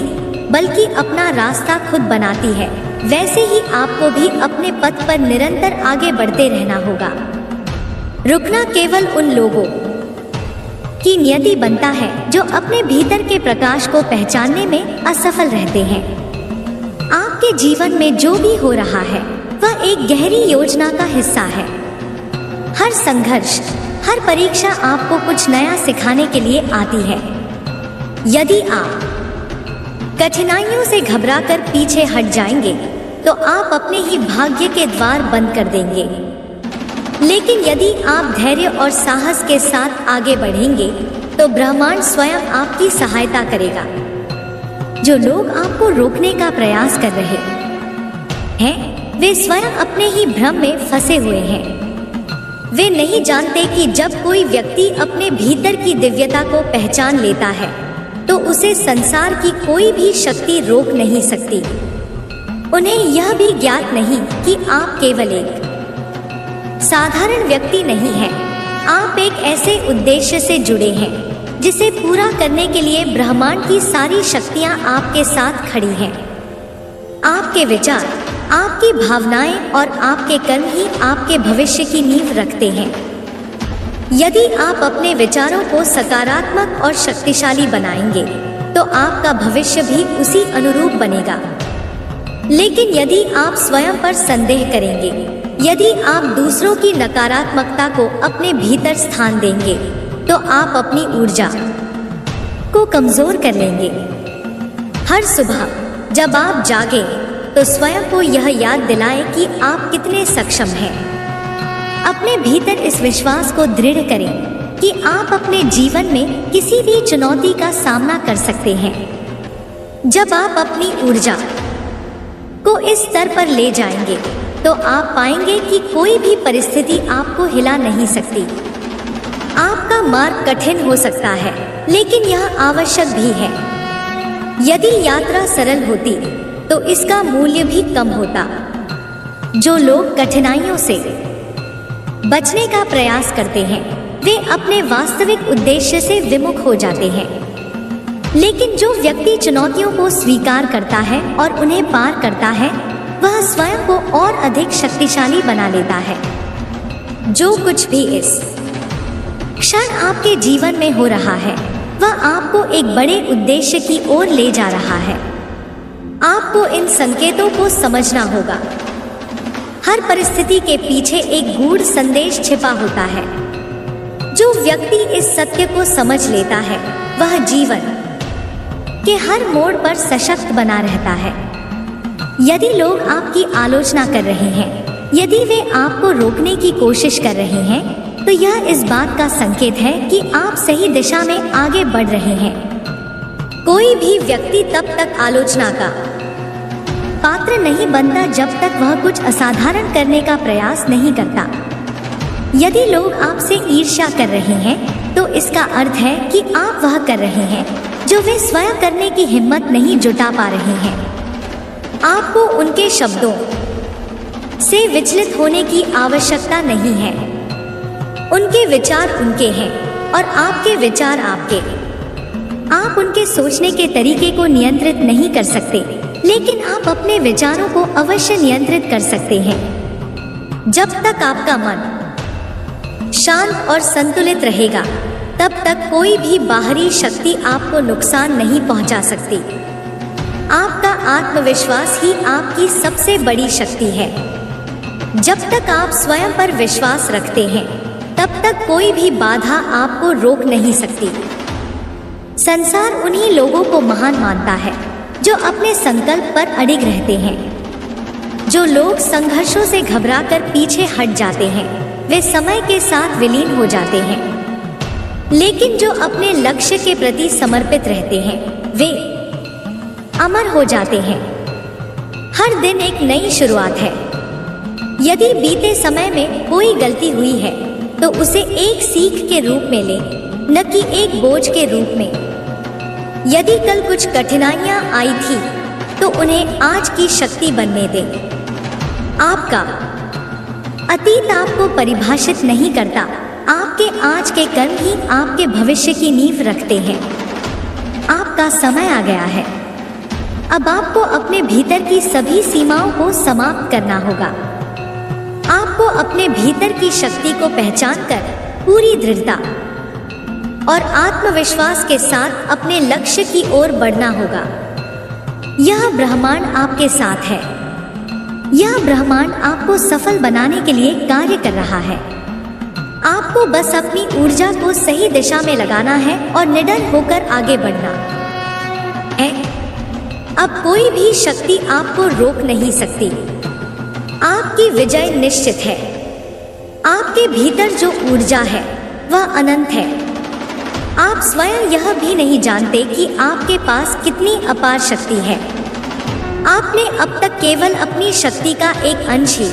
बल्कि अपना रास्ता खुद बनाती है, वैसे ही आपको भी अपने पथ पर निरंतर आगे बढ़ते रहना होगा। रुकना केवल उन लोगों की नियति बनता है जो अपने भीतर के प्रकाश को पहचानने में असफल रहते हैं। आपके जीवन में जो भी हो रहा है वह एक गहरी योजना का हिस्सा है। हर संघर्ष, हर परीक्षा आपको कुछ नया सिखाने के लिए आती है। यदि आप कठिनाइयों से घबराकर पीछे हट जाएंगे तो आप अपने ही भाग्य के द्वार बंद कर देंगे। लेकिन यदि आप धैर्य और साहस के साथ आगे बढ़ेंगे तो ब्रह्मांड स्वयं आपकी सहायता करेगा। जो लोग आपको रोकने का प्रयास कर रहे हैं वे स्वयं अपने ही भ्रम में फंसे हुए हैं। वे नहीं जानते कि जब कोई व्यक्ति अपने भीतर की दिव्यता को पहचान लेता है तो उसे संसार की कोई भी शक्ति रोक नहीं सकती। उन्हें यह भी ज्ञात नहीं कि आप केवल एक साधारण व्यक्ति नहीं हैं। आप एक ऐसे उद्देश्य से जुड़े हैं जिसे पूरा करने के लिए ब्रह्मांड की सारी शक्तियां आपके साथ खड़ी हैं। आपके विचार, आपकी भावनाएं और आपके कर्म ही आपके भविष्य की नींव रखते हैं। यदि आप अपने विचारों को सकारात्मक और शक्तिशाली बनाएंगे तो आपका भविष्य भी उसी अनुरूप बनेगा। लेकिन यदि आप स्वयं पर संदेह करेंगे, यदि आप दूसरों की नकारात्मकता को अपने भीतर स्थान देंगे तो आप अपनी ऊर्जा को कमजोर कर लेंगे। हर सुबह जब आप जागें तो स्वयं को यह याद दिलाएं कि आप कितने सक्षम हैं। अपने भीतर इस विश्वास को दृढ़ करें कि आप अपने जीवन में किसी भी चुनौती का सामना कर सकते हैं। जब आप अपनी ऊर्जा को इस स्तर पर ले जाएंगे तो आप पाएंगे कि कोई भी परिस्थिति आपको हिला नहीं सकती। आपका मार्ग कठिन हो सकता है, लेकिन यह आवश्यक भी है। यदि यात्रा सरल होती तो इसका मूल्य भी कम होता। जो लोग कठिनाइयों से बचने का प्रयास करते हैं वे अपने वास्तविक उद्देश्य से विमुख हो जाते हैं, लेकिन जो व्यक्ति चुनौतियों को स्वीकार करता है और उन्हें पार करता है वह स्वयं को और अधिक शक्तिशाली बना लेता है। जो कुछ भी इस क्षण आपके जीवन में हो रहा है वह आपको एक बड़े उद्देश्य की ओर ले जा रहा है। आपको इन संकेतों को समझना होगा। हर परिस्थिति के पीछे एक गूढ़ संदेश छिपा होता है। जो व्यक्ति इस सत्य को समझ लेता है वह जीवन के हर मोड़ पर सशक्त बना रहता है। यदि लोग आपकी आलोचना कर रहे हैं, यदि वे आपको रोकने की कोशिश कर रहे हैं, तो यह इस बात का संकेत है कि आप सही दिशा में आगे बढ़ रहे हैं। कोई भी व्यक्ति तब तक आलोचना का पात्र नहीं बनता जब तक वह कुछ असाधारण करने का प्रयास नहीं करता। यदि लोग आपसे ईर्ष्या कर रहे हैं तो इसका अर्थ है कि आप वह कर रहे हैं जो वे स्वयं करने की हिम्मत नहीं जुटा पा रहे हैं। आपको उनके शब्दों से विचलित होने की आवश्यकता नहीं है। उनके विचार उनके हैं और आपके विचार आपके। आप उनके सोचने के तरीके को नियंत्रित नहीं कर सकते, लेकिन आप अपने विचारों को अवश्य नियंत्रित कर सकते हैं। जब तक आपका मन शांत और संतुलित रहेगा तब तक कोई भी बाहरी शक्ति आपको नुकसान नहीं पहुंचा सकती। आपका आत्मविश्वास ही आपकी सबसे बड़ी शक्ति है। जब तक आप स्वयं पर विश्वास रखते हैं तब तक कोई भी बाधा आपको रोक नहीं सकती। संसार उन्हीं लोगों को महान मानता है जो अपने संकल्प पर अडिग रहते हैं। जो लोग संघर्षों से घबराकर पीछे हट जाते हैं वे समय के साथ विलीन हो जाते हैं, लेकिन जो अपने लक्ष्य के प्रति समर्पित रहते हैं वे अमर हो जाते हैं। हर दिन एक नई शुरुआत है। यदि बीते समय में कोई गलती हुई है तो उसे एक सीख के रूप में लें, न कि एक बोझ के रूप में। यदि कल कुछ कठिनाइयां आई थी तो उन्हें आज की शक्ति बनने दें। आपका अतीत आपको परिभाषित नहीं करता, आपके आज के कर्म ही आपके भविष्य की नींव रखते हैं। आपका समय आ गया है। अब आपको अपने भीतर की सभी सीमाओं को समाप्त करना होगा। आपको अपने भीतर की शक्ति को पहचानकर पूरी दृढ़ता और आत्मविश्वास के साथ अपने लक्ष्य की ओर बढ़ना होगा। यह ब्रह्मांड आपके साथ है। यह ब्रह्मांड आपको सफल बनाने के लिए कार्य कर रहा है। आपको बस अपनी ऊर्जा को सही दिशा में लगाना है और निडर होकर आगे बढ़ना है। अब कोई भी शक्ति आपको रोक नहीं सकती। आपकी विजय निश्चित है। आपके भीतर जो ऊर्जा है वह अनंत है। आप स्वयं यह भी नहीं जानते कि आपके पास कितनी अपार शक्ति है। आपने अब तक केवल अपनी शक्ति का एक अंश ही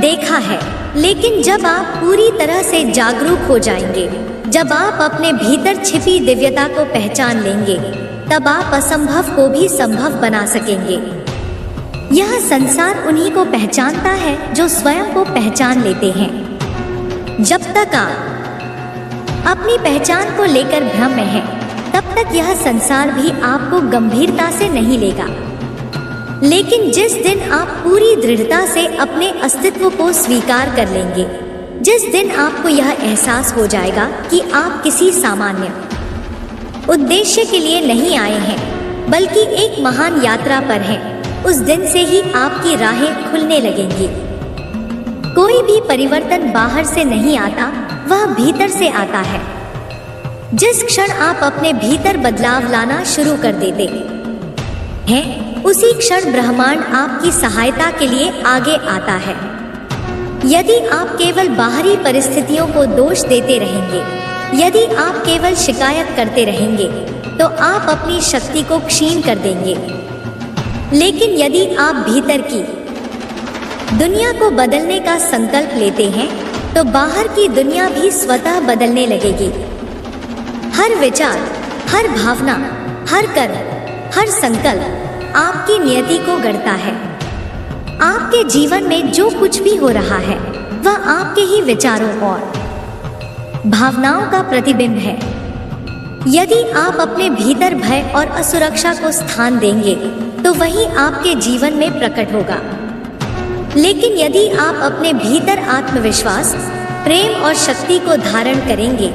देखा है, लेकिन जब आप पूरी तरह से जागरूक हो जाएंगे, जब आप अपने भीतर छिपी दिव्यता को पहचान लेंगे, तब आप असंभव को भी संभव बना सकेंगे। यह संसार उन्हीं को पहचानता है जो स्वयं को पहचान लेते हैं। जब तक आप अपनी पहचान को लेकर भ्रम में हैं, तब तक यह संसार भी आपको गंभीरता से नहीं लेगा। लेकिन जिस दिन आप पूरी दृढ़ता से अपने अस्तित्व को स्वीकार कर लेंगे, जिस दिन आपको यह एहसास हो जाएगा कि आप किसी सामान्य उद्देश्य के लिए नहीं आए हैं, बल्कि एक महान यात्रा पर हैं, उस दिन से ही आपकी राहें खुलने लगेंगी। कोई भी परिवर्तन बाहर से नहीं आता, वह भीतर से आता है। जिस क्षण आप अपने भीतर बदलाव लाना शुरू कर देते हैं, उसी क्षण ब्रह्मांड आपकी सहायता के लिए आगे आता है। यदि आप केवल बाहरी परिस्थितियों को दोष देते रहेंगे, यदि आप केवल शिकायत करते रहेंगे, तो आप अपनी शक्ति को क्षीण कर देंगे। लेकिन यदि आप भीतर की दुनिया को बदलने का संकल्प लेते हैं, तो बाहर की दुनिया भी स्वतः बदलने लगेगी। हर विचार, हर भावना, हर कर्म, हर संकल्प आपकी नियति को गढ़ता है। आपके जीवन में जो कुछ भी हो रहा है, वह आपके ही विचारों और भावनाओं का प्रतिबिंब है। यदि आप अपने भीतर भय और असुरक्षा को स्थान देंगे, तो वही आपके जीवन में प्रकट होगा। लेकिन यदि आप अपने भीतर आत्मविश्वास, प्रेम और शक्ति को धारण करेंगे,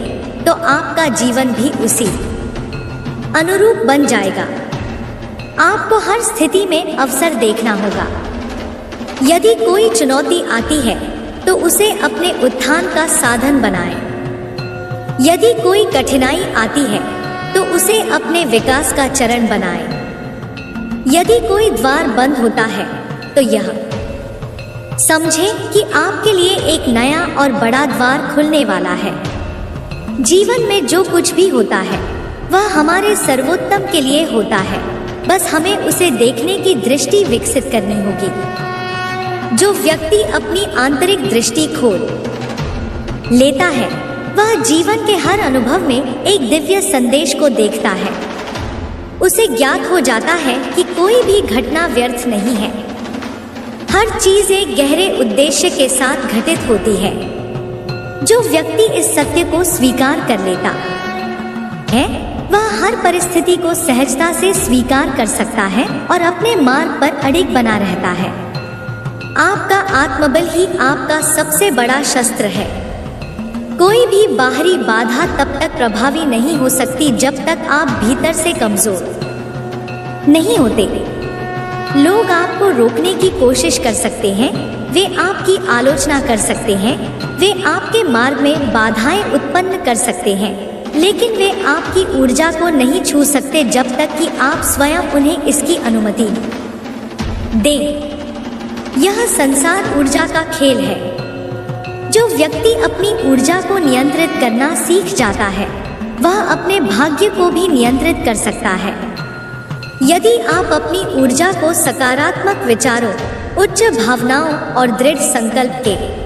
तो आपका जीवन भी उसी अनुरूप बन जाएगा। आपको हर स्थिति में अवसर देखना होगा। यदि कोई चुनौती आती है, तो उसे अपने उत्थान का साधन बनाएं। यदि कोई कठिनाई आती है, तो उसे अपने विकास का चरण बनाएं। यदि कोई द्वार बंद होता है, तो यह समझें कि आपके लिए एक नया और बड़ा द्वार खुलने वाला है। जीवन में जो कुछ भी होता है, वह हमारे सर्वोत्तम के लिए होता है। बस हमें उसे देखने की दृष्टि विकसित करनी होगी। जो व्यक्ति अपनी आंतरिक दृष्टि खोल लेता है, वह जीवन के हर अनुभव में एक दिव्य संदेश को देखता है। उसे ज्ञात हो जाता है कि कोई भी घटना व्यर्थ नहीं है। हर चीज एक गहरे उद्देश्य के साथ घटित होती है। जो व्यक्ति इस सत्य को स्वीकार कर लेता है, वह हर परिस्थिति को सहजता से स्वीकार कर सकता है और अपने मार्ग पर अडिग बना रहता है। आपका आत्मबल ही आपका सबसे बड़ा शस्त्र है। कोई भी बाहरी बाधा तब तक प्रभावी नहीं हो सकती जब तक आप भीतर से कमजोर नहीं होते। लोग आपको रोकने की कोशिश कर सकते हैं, वे आपकी आलोचना कर सकते हैं, वे आपके मार्ग में बाधाएं उत्पन्न कर सकते हैं, लेकिन वे आपकी ऊर्जा को नहीं छू सकते जब तक कि आप स्वयं उन्हें इसकी अनुमति दें। यह संसार ऊर्जा का खेल है। जो व्यक्ति अपनी ऊर्जा को नियंत्रित करना सीख जाता है, वह अपने भाग्य को भी नियंत्रित कर सकता है। यदि आप अपनी ऊर्जा को सकारात्मक विचारों, उच्च भावनाओं और दृढ़ संकल्प के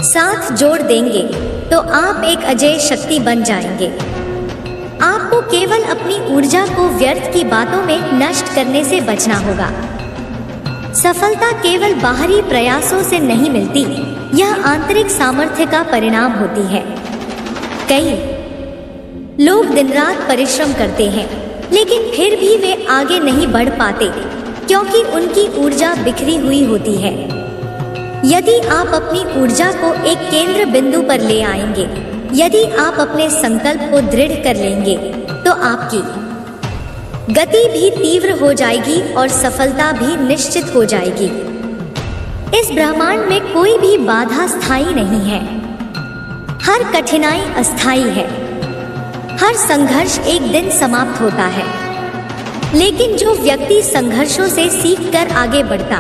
साथ जोड़ देंगे, तो आप एक अजेय शक्ति बन जाएंगे। आपको केवल अपनी ऊर्जा को व्यर्थ की बातों में नष्ट करने से बचना होगा। सफलता केवल बाहरी प्रयासों से नहीं मिलती, यह आंतरिक सामर्थ्य का परिणाम होती है। कई लोग दिन रात परिश्रम करते हैं, लेकिन फिर भी वे आगे नहीं बढ़ पाते, क्योंकि उनकी ऊर्जा बिखरी हुई होती है। यदि आप अपनी ऊर्जा को एक केंद्र बिंदु पर ले आएंगे, यदि आप अपने संकल्प को दृढ़ कर लेंगे, तो आपकी गति भी तीव्र हो जाएगी और सफलता भी निश्चित हो जाएगी। इस ब्रह्मांड में कोई भी बाधा स्थायी नहीं है। हर कठिनाई अस्थायी है। हर संघर्ष एक दिन समाप्त होता है। लेकिन जो व्यक्ति संघर्षों से सीखकर आगे बढ़ता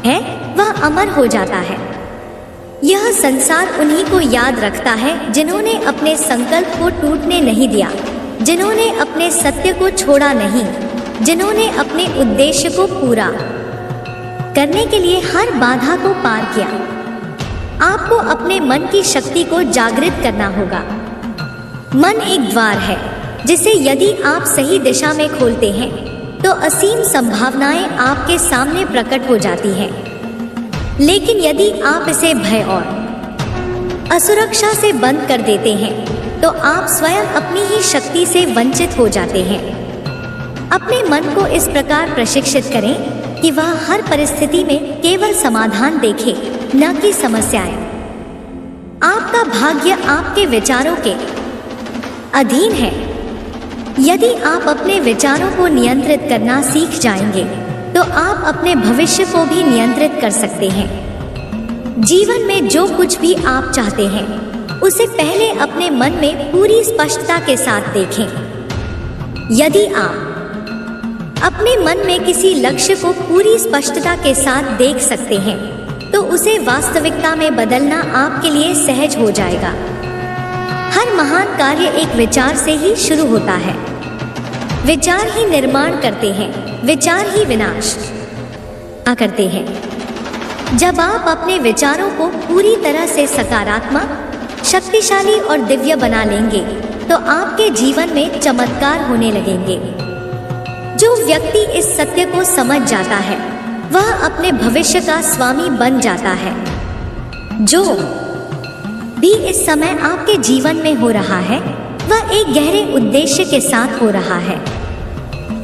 है, वह अमर हो जाता है। यह संसार उन्हीं को याद रखता है जिन्होंने अपने संकल्प को टूटने नहीं दिया, जिन्होंने अपने सत्य को छोड़ा नहीं, जिन्होंने अपने उद्देश्य को पूरा करने के लिए हर बाधा को पार किया। आपको अपने मन की शक्ति को जागृत करना होगा। मन एक द्वार है, जिसे यदि आप सही दिशा में खोलते हैं, तो असीम संभावनाएं आपके सामने प्रकट हो जाती हैं। लेकिन यदि आप इसे भय और असुरक्षा से बंद कर देते हैं, तो आप स्वयं अपनी ही शक्ति से वंचित हो जाते हैं। अपने मन को इस प्रकार प्रशिक्षित करें कि वह हर परिस्थिति में केवल समाधान देखे, न कि समस्याएं। आपका भाग्य आपके विचारों के अधीन है। यदि आप अपने विचारों को नियंत्रित करना सीख जाएंगे, तो आप अपने भविष्य को भी नियंत्रित कर सकते हैं। जीवन में जो कुछ भी आप चाहते हैं, उसे पहले अपने मन में पूरी स्पष्टता के साथ देखें। यदि आप अपने मन में किसी लक्ष्य को पूरी स्पष्टता के साथ देख सकते हैं, तो उसे वास्तविकता में बदलना आपके लिए सहज हो जाएगा। हर महान कार्य एक विचार से ही शुरू होता है। विचार ही निर्माण करते हैं, विचार ही विनाश करते हैं। जब आप अपने विचारों को पूरी तरह से सकारात्मक, शक्तिशाली और दिव्य बना लेंगे तो आपके जीवन में चमत्कार होने लगेंगे। जो व्यक्ति इस सत्य को समझ जाता है वह अपने भविष्य का स्वामी बन जाता है। जो भी इस समय आपके जीवन में हो रहा है वह एक गहरे उद्देश्य के साथ हो रहा है।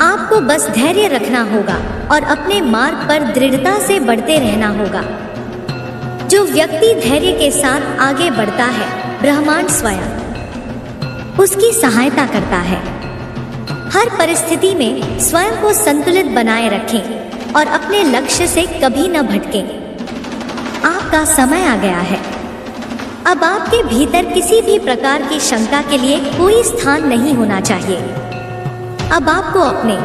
आपको बस धैर्य रखना होगा और अपने मार्ग पर दृढ़ता से बढ़ते रहना होगा। जो व्यक्ति धैर्य के साथ आगे बढ़ता है, ब्रह्मांड स्वयं उसकी सहायता करता है। हर परिस्थिति में स्वयं को संतुलित बनाए रखें और अपने लक्ष्य से कभी न भटकें। आपका समय आ गया है। अब आपके भीतर किसी भी प्रकार की शंका के लिए कोई स्थान नहीं होना चाहिए। अब आपको अपने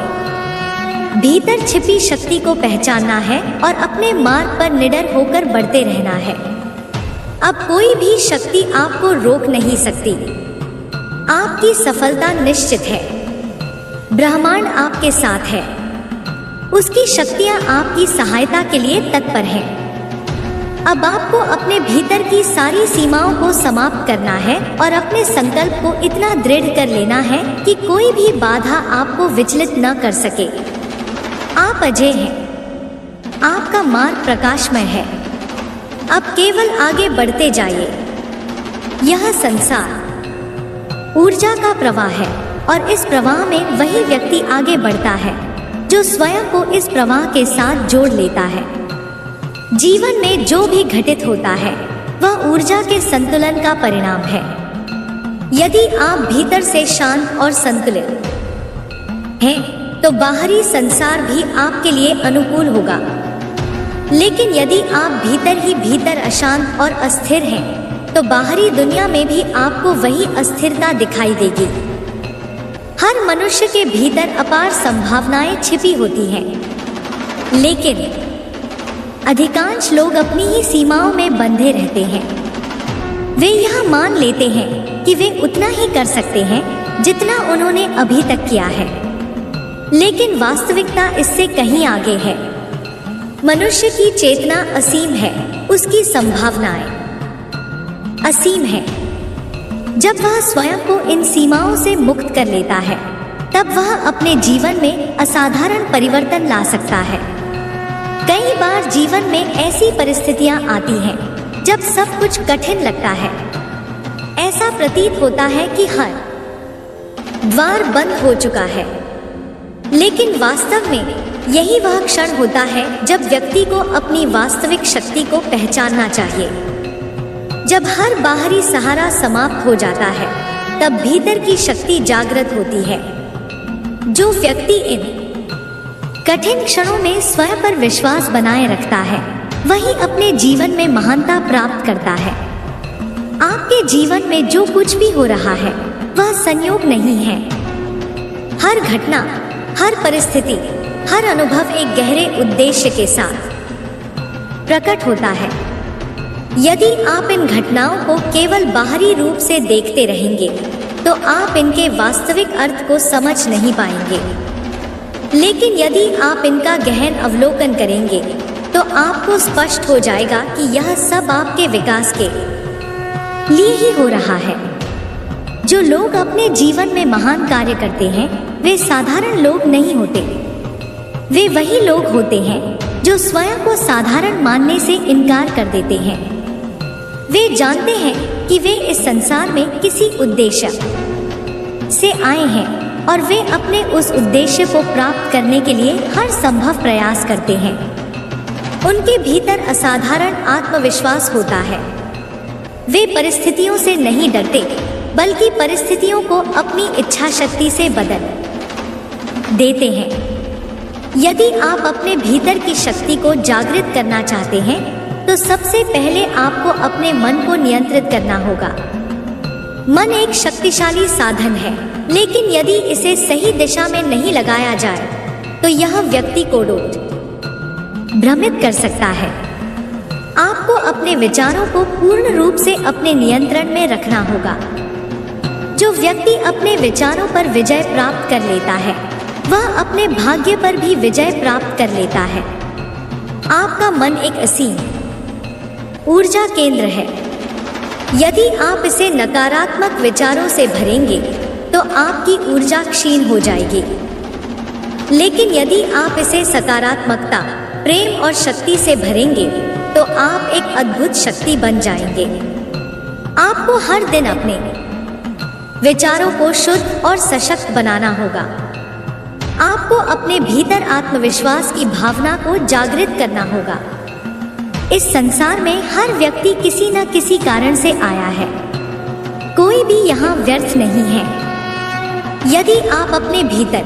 भीतर छिपी शक्ति को पहचानना है और अपने मार्ग पर निडर होकर बढ़ते रहना है। अब कोई भी शक्ति आपको रोक नहीं सकती। आपकी सफलता निश्चित है। ब्रह्मांड आपके साथ है। उसकी शक्तियां आपकी सहायता के लिए तत्पर हैं। अब आपको अपने भीतर की सारी सीमाओं को समाप्त करना है और अपने संकल्प को इतना दृढ़ कर लेना है कि कोई भी बाधा आपको विचलित न कर सके। आप अजय हैं। आपका मार्ग प्रकाशमय है। अब केवल आगे बढ़ते जाइए। यह संसार ऊर्जा का प्रवाह है और इस प्रवाह में वही व्यक्ति आगे बढ़ता है जो स्वयं को इस प्रवाह के साथ जोड़ लेता है। जीवन में जो भी घटित होता है वह ऊर्जा के संतुलन का परिणाम है। यदि आप भीतर से शांत और संतुलित हैं तो बाहरी संसार भी आपके लिए अनुकूल होगा। लेकिन यदि आप भीतर ही भीतर अशांत और अस्थिर हैं तो बाहरी दुनिया में भी आपको वही अस्थिरता दिखाई देगी। हर मनुष्य के भीतर अपार संभावनाएं छिपी होती हैं, लेकिन अधिकांश लोग अपनी ही सीमाओं में बंधे रहते हैं। वे यह मान लेते हैं कि वे उतना ही कर सकते हैं जितना उन्होंने अभी तक किया है, लेकिन वास्तविकता इससे कहीं आगे है। मनुष्य की चेतना असीम है, उसकी संभावनाएं असीम है। जब वह स्वयं को इन सीमाओं से मुक्त कर लेता है तब वह अपने जीवन में असाधारण परिवर्तन ला सकता है। कई बार जीवन में ऐसी परिस्थितियां आती हैं जब सब कुछ कठिन लगता है। ऐसा प्रतीत होता है कि हर द्वार बंद हो चुका है, लेकिन वास्तव में यही वह क्षण होता है जब व्यक्ति को अपनी वास्तविक शक्ति को पहचानना चाहिए। जब हर बाहरी सहारा समाप्त हो जाता है तब भीतर की शक्ति जागृत होती है। जो व्यक्ति इन कठिन क्षणों में स्वयं पर विश्वास बनाए रखता है वही अपने जीवन में महानता प्राप्त करता है। आपके जीवन में जो कुछ भी हो रहा है वह संयोग नहीं है। हर घटना, हर परिस्थिति, हर अनुभव एक गहरे उद्देश्य के साथ प्रकट होता है। यदि आप इन घटनाओं को केवल बाहरी रूप से देखते रहेंगे तो आप इनके वास्तविक अर्थ को समझ नहीं पाएंगे। लेकिन यदि आप इनका गहन अवलोकन करेंगे तो आपको स्पष्ट हो जाएगा कि यह सब आपके विकास के लिए ही हो रहा है। जो लोग अपने जीवन में महान कार्य करते हैं वे साधारण लोग नहीं होते। वे वही लोग होते हैं जो स्वयं को साधारण मानने से इनकार कर देते हैं। वे जानते हैं कि वे इस संसार में किसी उद्देश्य से आए हैं और वे अपने उस उद्देश्य को प्राप्त करने के लिए हर संभव प्रयास करते हैं। उनके भीतर असाधारण आत्मविश्वास होता है। वे परिस्थितियों से नहीं डरते बल्कि परिस्थितियों को अपनी इच्छा शक्ति से बदल देते हैं। यदि आप अपने भीतर की शक्ति को जागृत करना चाहते हैं तो सबसे पहले आपको अपने मन को नियंत्रित करना होगा। मन एक शक्तिशाली साधन है, लेकिन यदि इसे सही दिशा में नहीं लगाया जाए तो यह व्यक्ति को भ्रमित कर सकता है। अपने विचारों को पूर्ण रूप से अपने नियंत्रण में रखना होगा। जो व्यक्ति अपने विचारों पर विजय प्राप्त कर लेता है वह अपने भाग्य पर भी विजय प्राप्त कर लेता है। आपका मन एक असीम ऊर्जा केंद्र है। यदि आप इसे नकारात्मक विचारों से भरेंगे तो आपकी ऊर्जा क्षीण हो जाएगी, लेकिन यदि आप इसे सकारात्मकता, प्रेम और शक्ति से भरेंगे तो आप एक अद्भुत शक्ति बन जाएंगे। आपको हर दिन अपने विचारों को शुद्ध और सशक्त बनाना होगा। आपको अपने भीतर आत्मविश्वास की भावना को जागृत करना होगा। इस संसार में हर व्यक्ति किसी न किसी कारण से आया है। कोई भी यहाँ व्यर्थ नहीं है। यदि आप अपने भीतर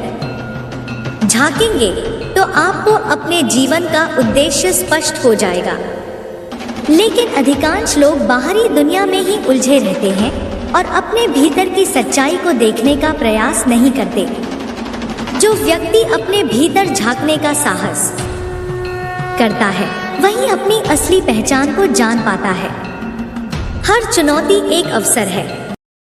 झांकेंगे तो आपको अपने जीवन का उद्देश्य स्पष्ट हो जाएगा। लेकिन अधिकांश लोग बाहरी दुनिया में ही उलझे रहते हैं और अपने भीतर की सच्चाई को देखने का प्रयास नहीं करते। जो व्यक्ति अपने भीतर झांकने का साहस करता है वही अपनी असली पहचान को जान पाता है। हर चुनौती एक अवसर है।